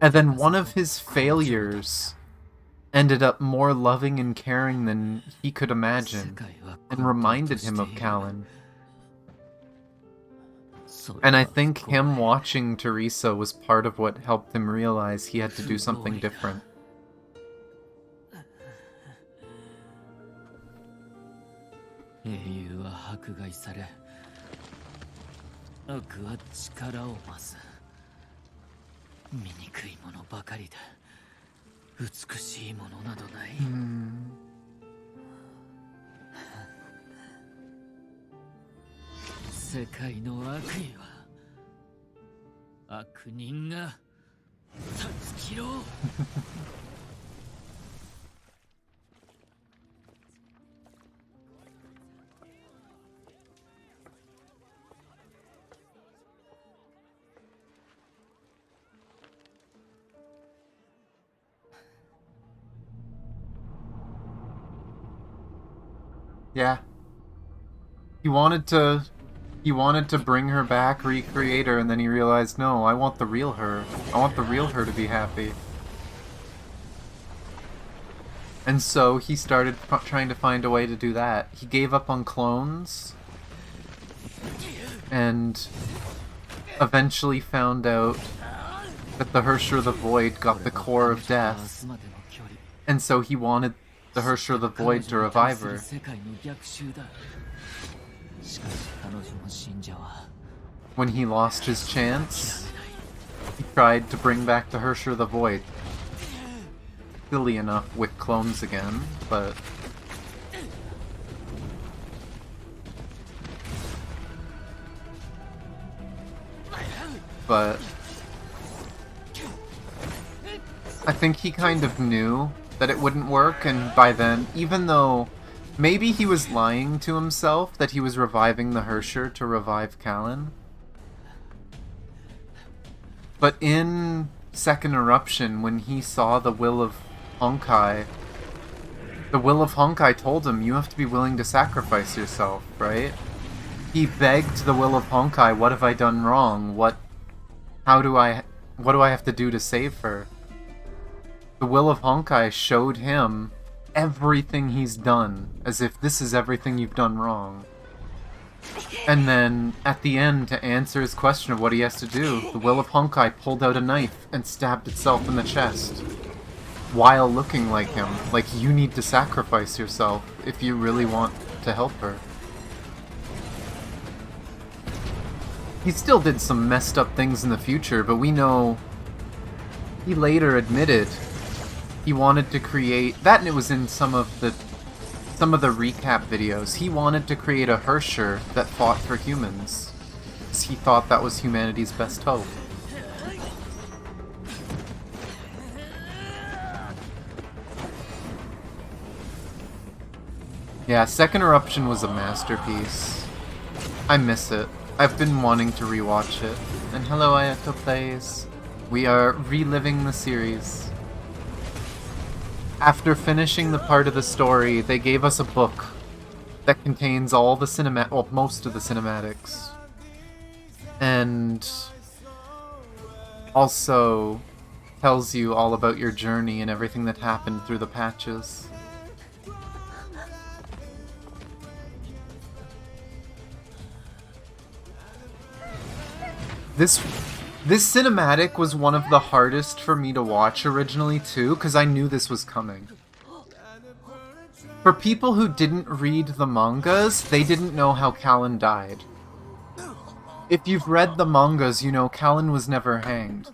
And then one of his failures ended up more loving and caring than he could imagine, and reminded him of Callan. And I think him watching Teresa was part of what helped him realize he had to do something different. 英雄は迫害され、悪は力を増す。醜いものばかりで、美しいものなどない。世界の悪意は、悪人が断ち切ろう。Yeah. He wanted to bring her back, recreate her, and then he realized, no, I want the real her. I want the real her to be happy. And so he started trying to find a way to do that. He gave up on clones, and eventually found out that the Hersher of the Void got the core of death, and so he wanted the Hersher of the Void to revive her. When he lost his chance, he tried to bring back the Hersher of the Void. Silly enough with clones again, but... I think he kind of knew that it wouldn't work, and by then, even though maybe he was lying to himself that he was reviving the Hersher to revive Callan, but in Second Eruption, when he saw the will of Honkai, the will of Honkai told him, you have to be willing to sacrifice yourself, right? He begged the will of Honkai, what have I done wrong? What do I have to do to save her? The will of Honkai showed him everything he's done, as if this is everything you've done wrong. And then, at the end, to answer his question of what he has to do, the will of Honkai pulled out a knife and stabbed itself in the chest, while looking like him, like you need to sacrifice yourself if you really want to help her. He still did some messed up things in the future, but we know he later admitted he wanted to create that, and it was in some of the recap videos. He wanted to create a Hersher that fought for humans, because he thought that was humanity's best hope. Yeah, Second Eruption was a masterpiece. I miss it. I've been wanting to rewatch it. And hello, Ayato Plays. We are reliving the series. After finishing the part of the story, they gave us a book that contains all the most of the cinematics. And also tells you all about your journey and everything that happened through the patches. This cinematic was one of the hardest for me to watch originally too, because I knew this was coming. For people who didn't read the mangas, they didn't know how Callan died. If you've read the mangas, you know Callan was never hanged.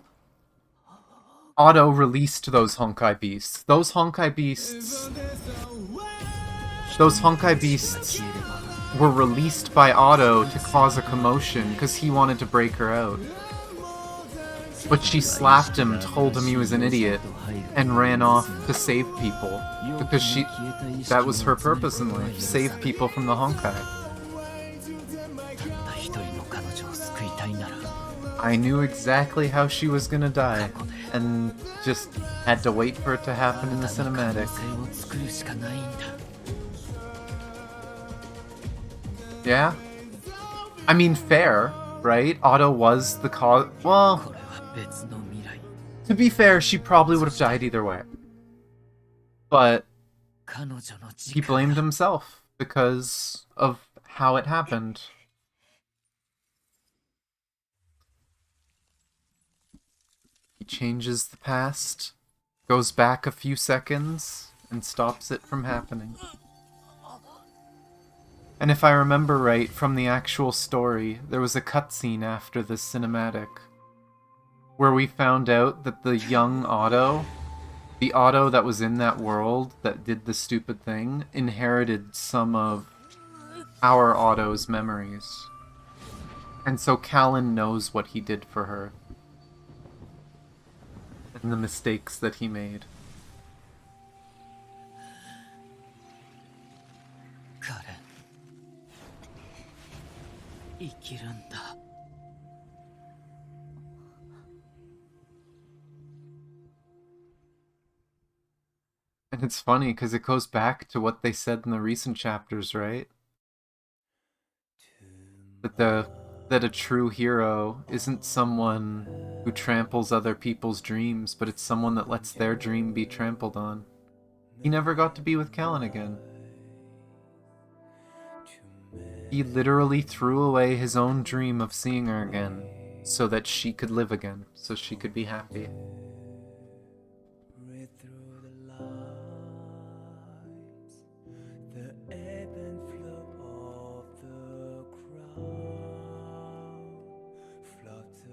Otto released those Honkai beasts. Those Honkai beasts were released by Otto to cause a commotion because he wanted to break her out. But she slapped him, told him he was an idiot, and ran off to save people. Because that was her purpose in life, save people from the Honkai. I knew exactly how she was gonna die, and just had to wait for it to happen in the cinematic. Yeah? I mean, fair, right? Otto was the cause. Well, to be fair, she probably would have died either way. But he blamed himself because of how it happened. He changes the past, goes back a few seconds, and stops it from happening. And if I remember right from the actual story, there was a cutscene after the cinematic where we found out that the young Otto, the Otto that was in that world that did the stupid thing, inherited some of our Otto's memories. And so Callan knows what he did for her. And the mistakes that he made. And it's funny because it goes back to what they said in the recent chapters, right? That a true hero isn't someone who tramples other people's dreams, but it's someone that lets their dream be trampled on. He never got to be with Callan again. He literally threw away his own dream of seeing her again so that she could live again, so she could be happy.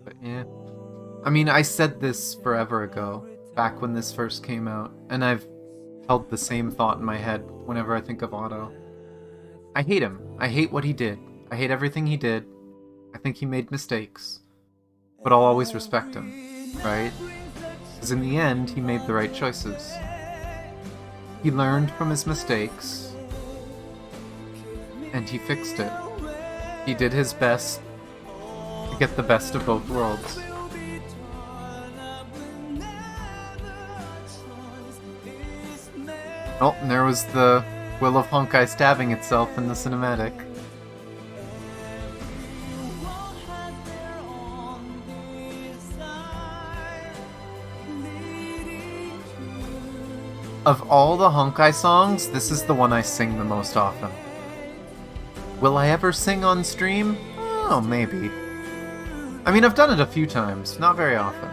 But yeah. I mean, I said this forever ago, back when this first came out, and I've held the same thought in my head whenever I think of Otto. I hate him. I hate what he did. I hate everything he did. I think he made mistakes. But I'll always respect him, right? Because in the end, he made the right choices. He learned from his mistakes, and he fixed it. He did his best to get the best of both worlds. Oh, and there was the will of Honkai stabbing itself in the cinematic. Of all the Honkai songs, this is the one I sing the most often. Will I ever sing on stream? Oh, maybe. I mean, I've done it a few times, not very often.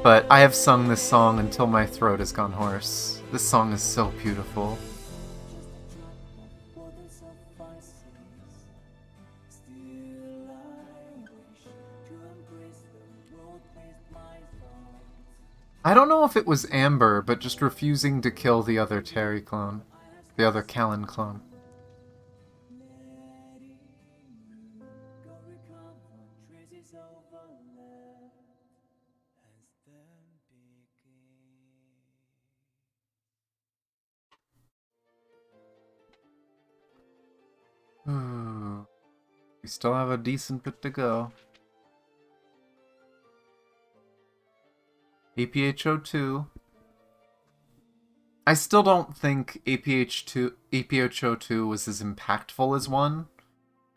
But I have sung this song until my throat has gone hoarse. This song is so beautiful. I don't know if it was Amber, but just refusing to kill the other Terry clone. The other Callan clone. We still have a decent bit to go. APHO2. I still don't think APHO2 was as impactful as 1.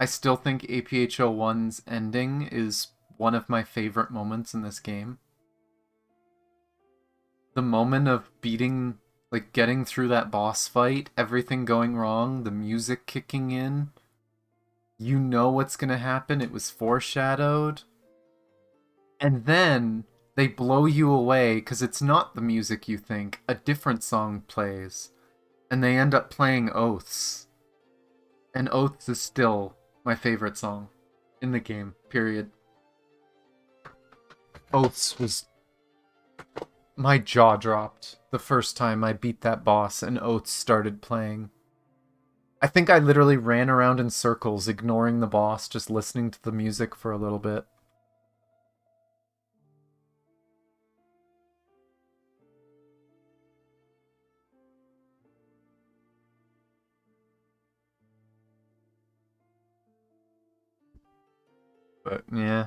I still think APHO1's ending is one of my favorite moments in this game. The moment of beating, like getting through that boss fight, everything going wrong, the music kicking in. You know what's gonna happen, it was foreshadowed. And then they blow you away because it's not the music you think. A different song plays. And they end up playing Oaths. And Oaths is still my favorite song in the game, period. Oaths was... My jaw dropped the first time I beat that boss and Oaths started playing. I think I literally ran around in circles, ignoring the boss, just listening to the music for a little bit. But, yeah.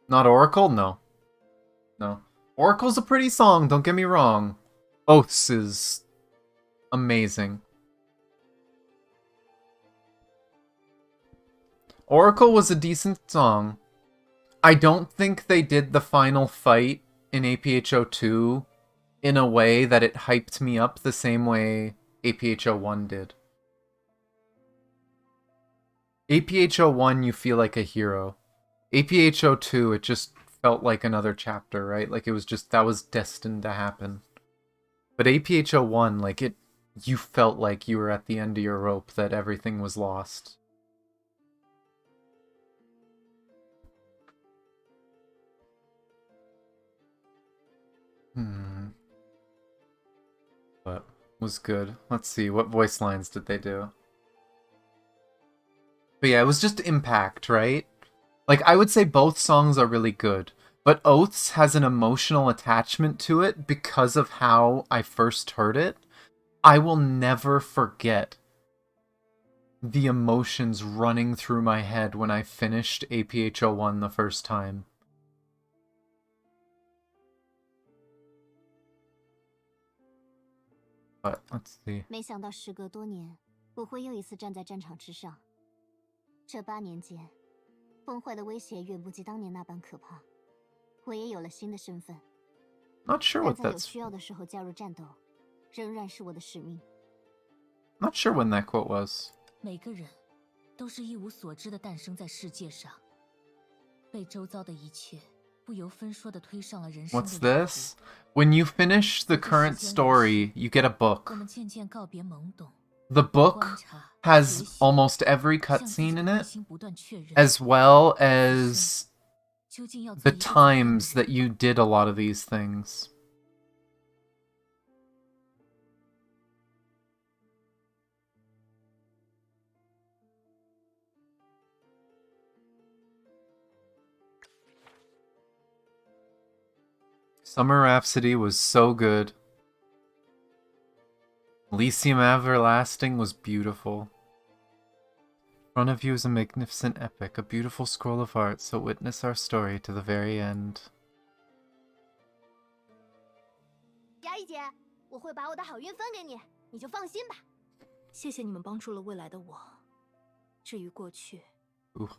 Not Oracle? No. No. Oracle's a pretty song, don't get me wrong. Oaths is amazing. Oracle was a decent song. I don't think they did the final fight in APHO2 in a way that it hyped me up the same way APHO1 did. APHO1, you feel like a hero. APHO2, it just felt like another chapter, right? Like it was just, that was destined to happen. But APHO1, like you felt like you were at the end of your rope, that everything was lost. But was good. Let's see, what voice lines did they do? But yeah, it was just impact, right? Like, I would say both songs are really good, but Oaths has an emotional attachment to it because of how I first heard it. I will never forget the emotions running through my head when I finished APHO1 the first time. But let's see. 没想到时隔多年，我会又一次站在战场之上。这8年间，崩坏的威胁远不及当年那般可怕。我也有了新的身份。 Not sure 但 what 在有 that's. 需要的时候加入战斗，仍然是我的使命。 Not sure when that quote was. 每个人都是一无所知的诞生在世界上，被周遭的一切不由分说地推上了人生的 What's 旅途。 this? When you finish the current story, you get a 我 book. 们渐渐告别懵懂， The 观 book 察、 has 学习 almost every 向自己 cutscene 的 in 内 it, 心不断确认 as well as 究竟要做 the 一个怎样的 times 人。 that you did a lot of these things. Summer Rhapsody was so good. Elysium Everlasting was beautiful. In front of you is a magnificent epic, a beautiful scroll of art, so witness our story to the very end. 牙医姐，我会把我的好运分给你，你就放心吧。谢谢你们帮助了未来的我。至于过去，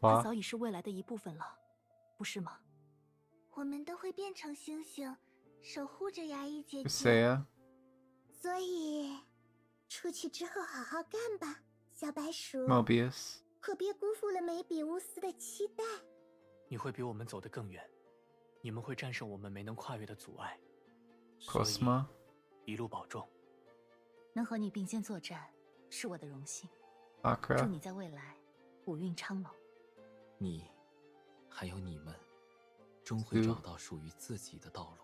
它早已是未来的一部分了，不是吗？我们都会变成星星，守护着牙医姐姐。 Usea? 所以，出去之后好好干吧，小白鼠。 Mobius? 可别辜负了梅比乌斯的期待。你会比我们走得更远，你们会战胜我们没能跨越的阻碍。 Cosma? 一路保重。能和你并肩作战，是我的荣幸。 Akra? 祝你在未来五运昌隆。你，还有你们，终会找到属于自己的道路。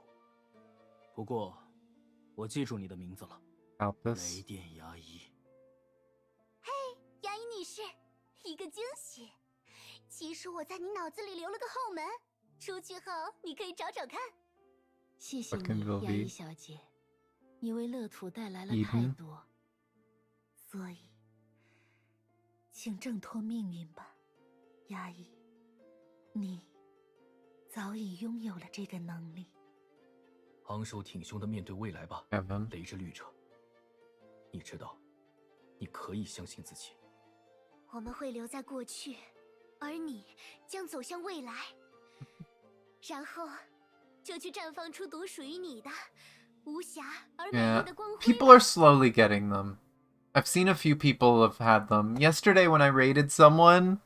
不过，我记住你的名字了， Albus? 雷电牙医。牙医女士，一个惊喜。其实我在你脑子里留了个后门，出去后你可以找找看。谢谢 Fucking 你， Vilby. 牙医小姐，你为乐土带来了 Eden. 太多，所以，请挣脱命运吧，牙医。你早已拥有了这个能力。昂首挺胸地面对未来吧， Evan? 雷之旅者。你知道，你可以相信自己。我们会留在过去，而你将走向未来，然后就去绽放出独属于你的无瑕而美 Yeah. 丽的光辉。 People are slowly getting them. I've seen a few people have had them. Yesterday when I raided someone,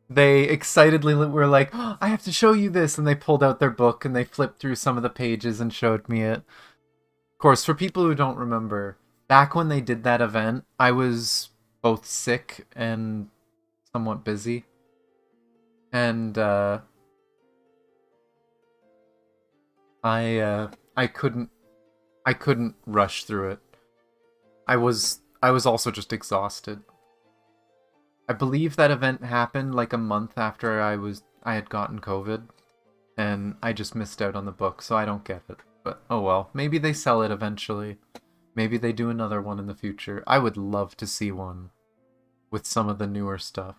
they excitedly were like, oh, I have to show you this, and they pulled out their book and they flipped through some of the pages and showed me it. Of course, for people who don't remember, back when they did that event, I was both sick and somewhat busy. And I couldn't rush through it. I was also just exhausted. I believe that event happened like a month after I had gotten COVID, and I just missed out on the book, so I don't get it. But oh well, maybe they sell it eventually. Maybe they do another one in the future. I would love to see one with some of the newer stuff.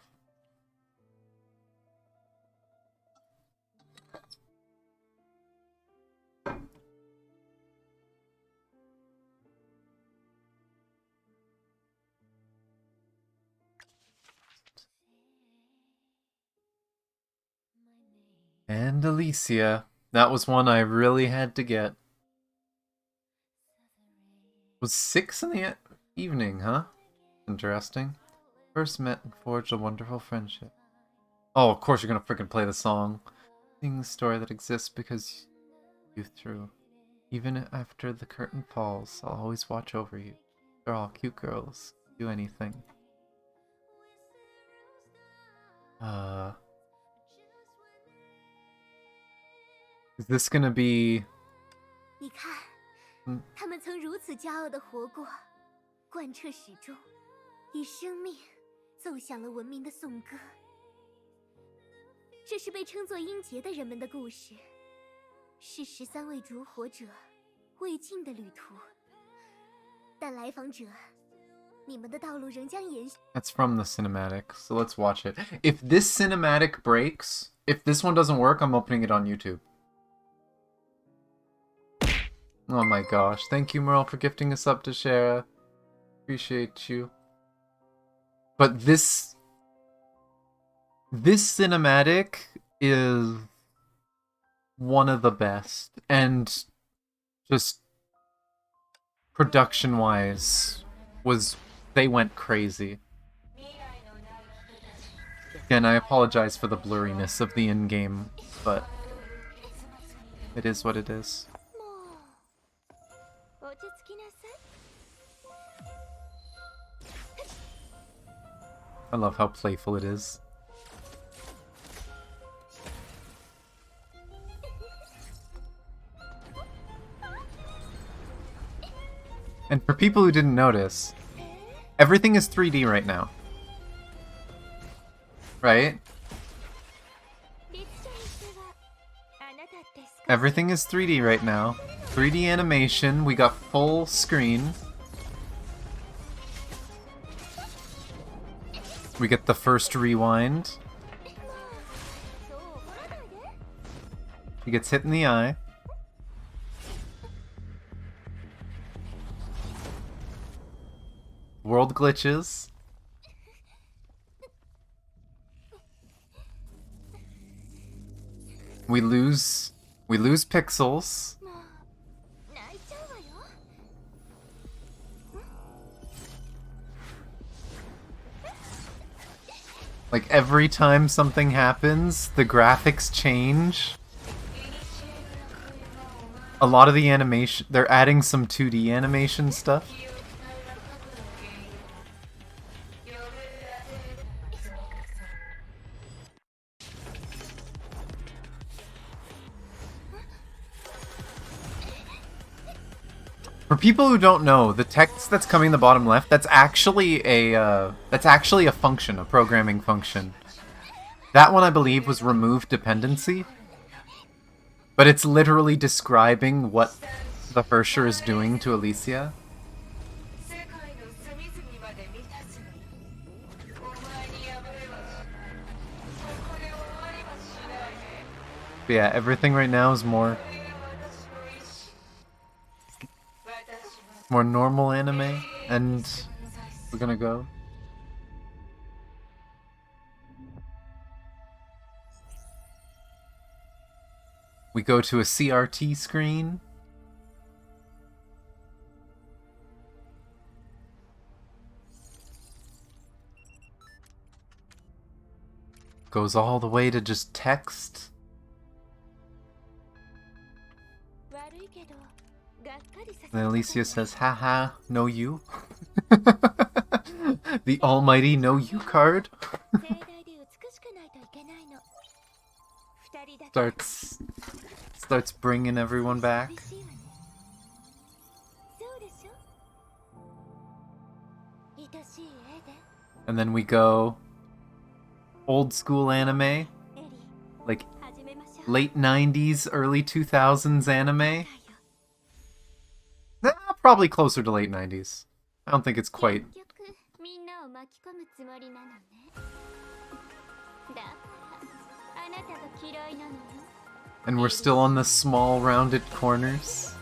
And Alicia. That was one I really had to get. It was 6 in the evening, huh? Interesting. First met and forged a wonderful friendship. Oh, of course you're gonna freaking play the song. Seeing the story that exists because you through. Even after the curtain falls, I'll always watch over you. They're all cute girls. Do anything. Is this gonna be... 你看，他们曾如此骄傲地活过，贯彻始终，以生命奏响了文明的颂歌。这是被称作英杰的人们的故事，是13位烛火者未尽的旅途。但来访者，你们的道路仍将延续。 That's from the cinematic, so let's watch it. If this cinematic breaks, if this one doesn't work, I'm opening it on YouTube. Oh my gosh. Thank you, Merle, for gifting us up to Shara. Appreciate you. But this cinematic is one of the best. And just production-wise, they went crazy. Again, I apologize for the blurriness of the in-game, but it is what it is. I love how playful it is. And for people who didn't notice, everything is 3D right now. Right? Everything is 3D right now. 3D animation, we got full screen. We get the first rewind. He gets hit in the eye. World glitches. We lose pixels. Like every time something happens, the graphics change. A lot of the animation, they're adding some 2D animation stuff. For people who don't know, the text that's coming in the bottom left, that's actually a function, a programming function. That one, I believe, was remove dependency. But it's literally describing what the Hersher is doing to Alicia. But yeah, everything right now is more normal anime, and we're gonna go. We go to a CRT screen. Goes all the way to just text. And Alicia says, haha, no you. The almighty no you card. Starts bringing everyone back. And then we go old school anime, like late 90s, early 2000s anime. Probably closer to late 90s. I don't think it's quite. And we're still on the small rounded corners.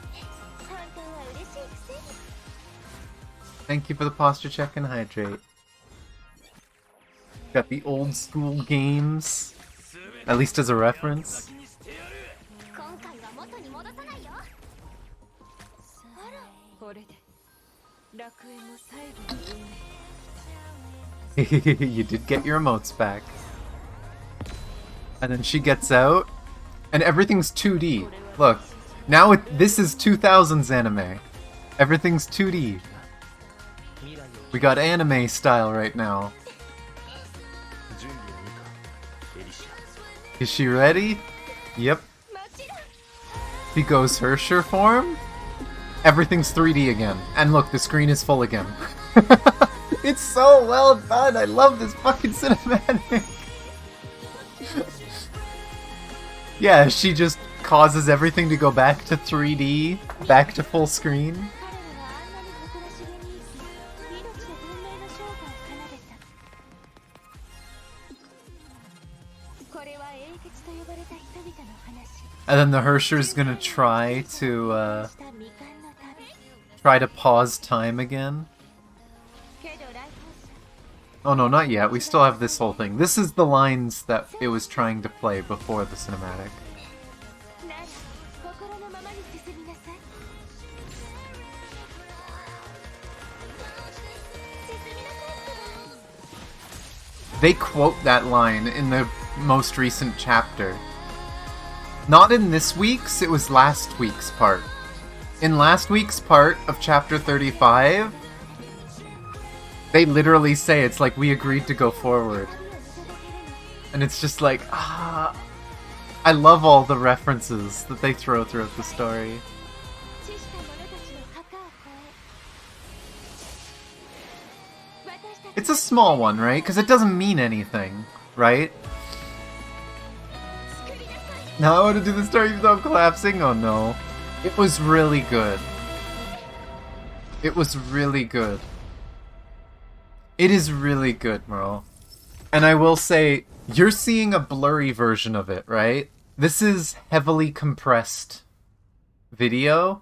Thank you for the posture check and hydrate. Got the old school games, at least as a reference. You did get your emotes back. And then she gets out, and everything's 2D. Look, now this is 2000s anime. Everything's 2D. We got anime style right now. Is she ready? Yep. He goes Hersher form. Everything's 3D again. And look, the screen is full again. It's so well done. I love this fucking cinematic. Yeah, she just causes everything to go back to 3D, back to full screen. And then the Hersher's gonna try to pause time again. Oh no, not yet. We still have this whole thing. This is the lines that it was trying to play before the cinematic. They quote that line in the most recent chapter. Not in this week's, it was last week's part. In last week's part of chapter 35, they literally say it's like, we agreed to go forward. And it's just like, I love all the references that they throw throughout the story. It's a small one, right? Because it doesn't mean anything, right? Now I want to do the story even though I'm collapsing? Oh no. It was really good. It was really good. It is really good, Merle. And I will say, you're seeing a blurry version of it, right? This is heavily compressed video.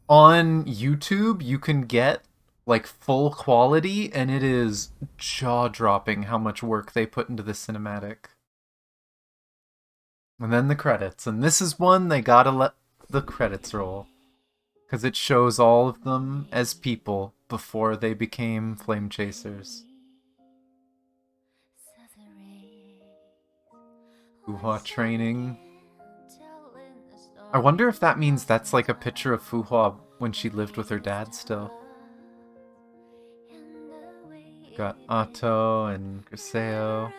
On YouTube, you can get like full quality, and it is jaw-dropping how much work they put into the cinematic. And then the credits. And this is one they gotta let the credits roll. Because it shows all of them as people before they became flame chasers. Fuhua training. I wonder if that means that's like a picture of Fuhua when she lived with her dad still. Got Otto and Griseo.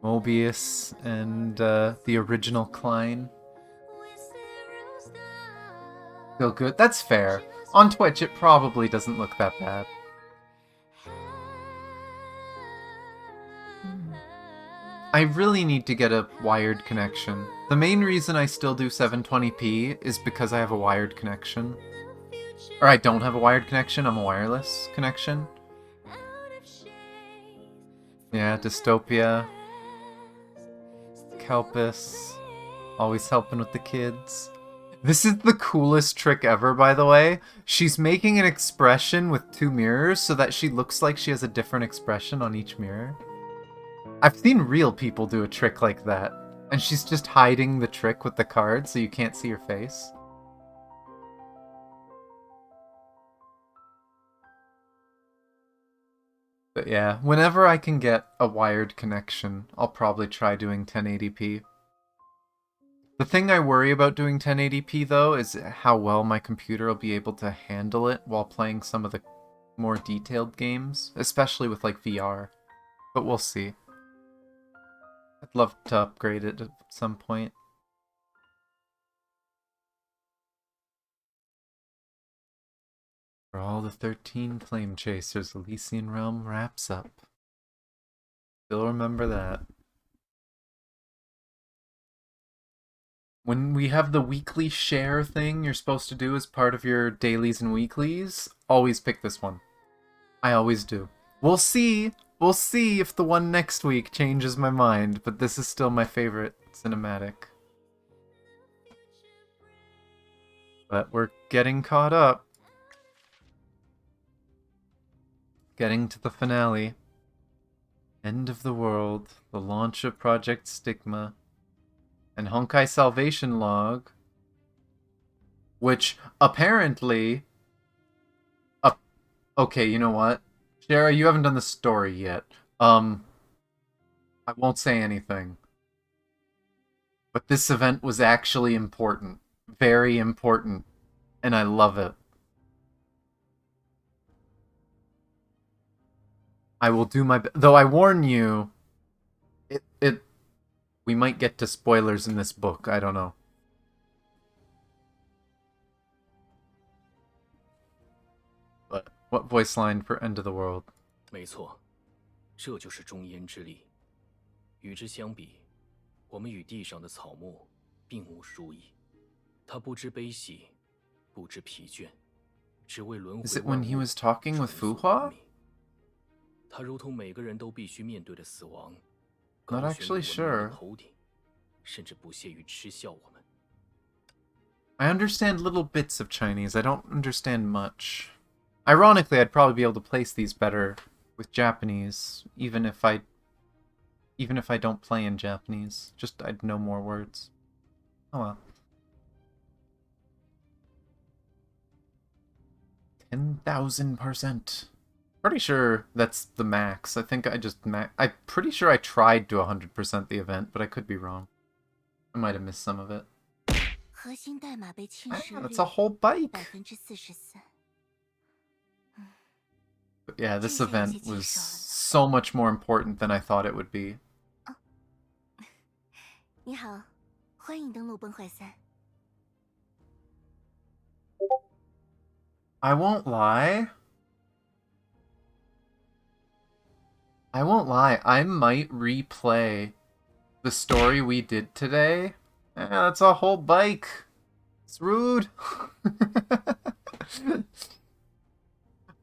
Mobius and the original Klein. Still good. That's fair. On Twitch, it probably doesn't look that bad. I really need to get a wired connection. The main reason I still do 720p is because I have a wired connection. Or I don't have a wired connection, I'm a wireless connection. Yeah, Dystopia. Kelpis. Always helping with the kids. This is the coolest trick ever, by the way. She's making an expression with two mirrors so that she looks like she has a different expression on each mirror. I've seen real people do a trick like that. And she's just hiding the trick with the card so you can't see her face. But yeah, whenever I can get a wired connection, I'll probably try doing 1080p. The thing I worry about doing 1080p though is how well my computer will be able to handle it while playing some of the more detailed games, especially with like VR. But we'll see. I'd love to upgrade it at some point. For all the 13 flame chasers, Elysian Realm wraps up. Still remember that. When we have the weekly share thing you're supposed to do as part of your dailies and weeklies, always pick this one. I always do. We'll see. We'll see if the one next week changes my mind, but this is still my favorite cinematic. But we're getting caught up. Getting to the finale. End of the world, the launch of Project Stigma, and Honkai Salvation Log, which apparently... okay, you know what? Shara, you haven't done the story yet. I won't say anything. But this event was actually important. Very important. And I love it. I will do my best. Though I warn you, we might get to spoilers in this book. I don't know. But what voice line for End of the World? 没错，这就是中焉之力。与之相比，我们与地上的草木并无殊异。他不知悲喜，不知疲倦，只为轮回。Is it when he was talking with 重塑 Fuhua? 文明他如同每个人都必须面对的死亡， Not 高悬于 actually 我们 sure. 的头顶，甚至不屑于嗤笑我们。 I understand little bits of Chinese. I don't understand much. Ironically, I'd probably be able to place these better with Japanese, even if I don't play in Japanese. Just I'd know more words. Oh well. 10,000%. Pretty sure that's the max. I think I just I'm pretty sure I tried to 100% the event, but I could be wrong. I might have missed some of it. 核心代码被侵蚀 Ah, 率 that's a whole bike. 44%。 But yeah, this event was so much more important than I thought it would be. 你好，欢迎登录崩坏3。 I won't lie. I might replay the story we did today. That's a whole bike. It's rude.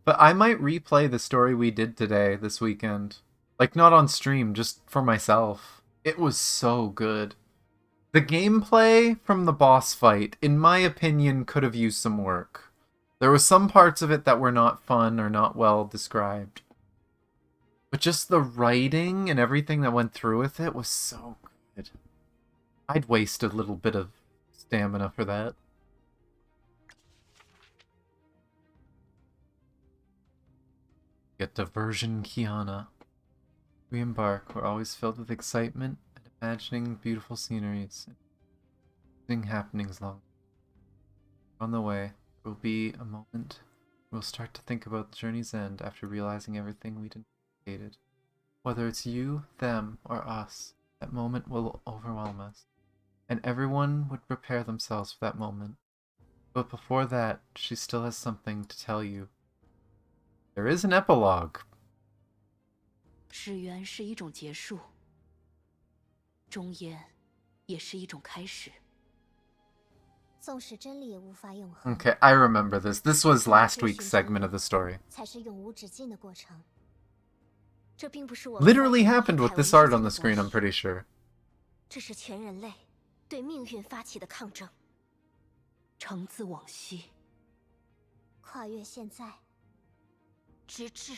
But I might replay the story we did today, this weekend. Like, not on stream, just for myself. It was so good. The gameplay from the boss fight, in my opinion, could have used some work. There were some parts of it that were not fun or not well described. But just the writing and everything that went through with it was so good. I'd waste a little bit of stamina for that. Get diversion, Kiana. We embark. We're always filled with excitement and imagining beautiful sceneries and happenings along. On the way, there will be a moment we'll start to think about the journey's end after realizing everything we'd anticipated. Whether it's you, them, or us, that moment will overwhelm us. And everyone would prepare themselves for that moment. But before that, she still has something to tell you. There is an epilogue. 始源是一种结束，终焉也是一种开始。纵使真理也无法永恒。 Okay, I remember this. This was last week's segment of the story. 才是永无止境的过程。这并不是我们 Literally happened with this art on the screen, I'm pretty sure. 这是全人类对命运发起的抗争，承自往昔，跨越现在，直至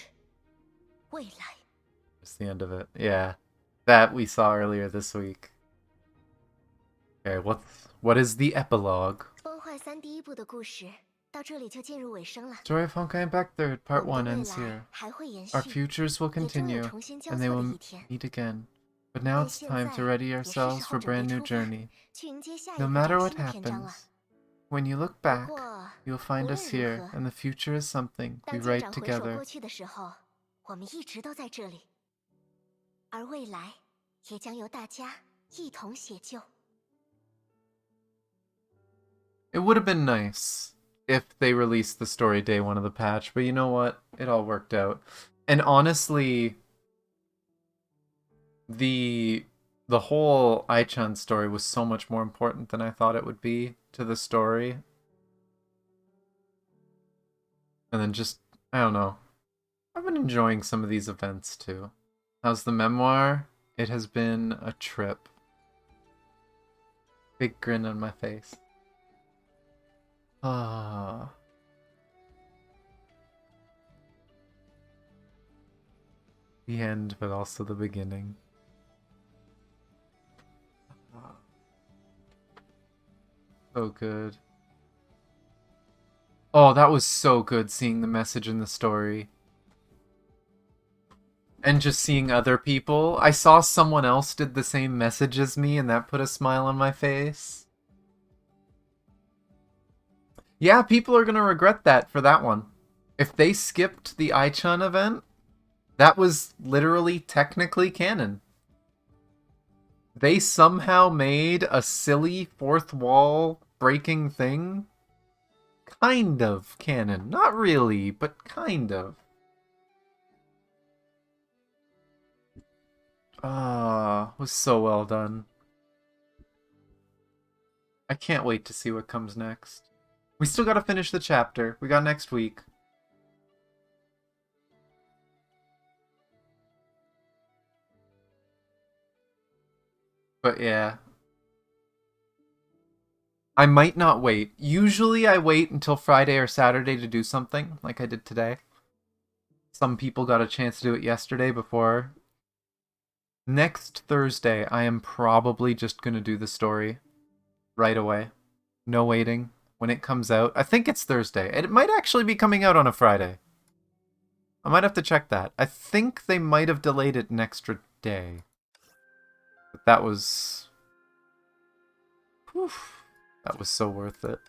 未来。 It's the end of it. Yeah. That we saw earlier this week. Okay, what is the epilogue? 崩坏3第一部的故事到这里就进入尾声了。 Story of Honkai Back Third, Part 1 ends 我们的未 here. 来还会延续， Our futures will 也终有 continue, 重新交 and 错 they 的 will 一天。 meet again. But now 但 it's 现 time 在 to ready 也是时 ourselves 候 for 准备 brand new 出发， journey. 去迎接下一 No 个 matter 崭 what 新的篇章了。 happens, when you look 不 back, 过， you'll find 无论 us 如 here, 何， and the future is something 当 we 舰 write 长回首 together. 过去的时候，我们一直都在这里，而未来也将由大家一同写就。 It would have been nice if they released the story day one of the patch, but you know what? It all worked out. And honestly, the whole Aichan story was so much more important than I thought it would be to the story. And then just, I don't know. I've been enjoying some of these events too. How's the memoir? It has been a trip. Big grin on my face. Ah. The end, but also the beginning. So good. Oh, that was so good seeing the message in the story. And just seeing other people. I saw someone else did the same message as me, and that put a smile on my face. Yeah, people are gonna regret that for that one. If they skipped the Aichan event, that was literally technically canon. They somehow made a silly fourth wall breaking thing kind of canon. Not really, but kind of. Ah, was so well done. I can't wait to see what comes next. We still gotta finish the chapter. We got next week. But yeah. I might not wait. Usually I wait until Friday or Saturday to do something, like I did today. Some people got a chance to do it yesterday before. Next Thursday, I am probably just gonna do the story right away. No waiting. When it comes out, I think it's Thursday. It might actually be coming out on a Friday. I might have to check that. I think they might have delayed it an extra day. But that was... Whew, that was so worth it.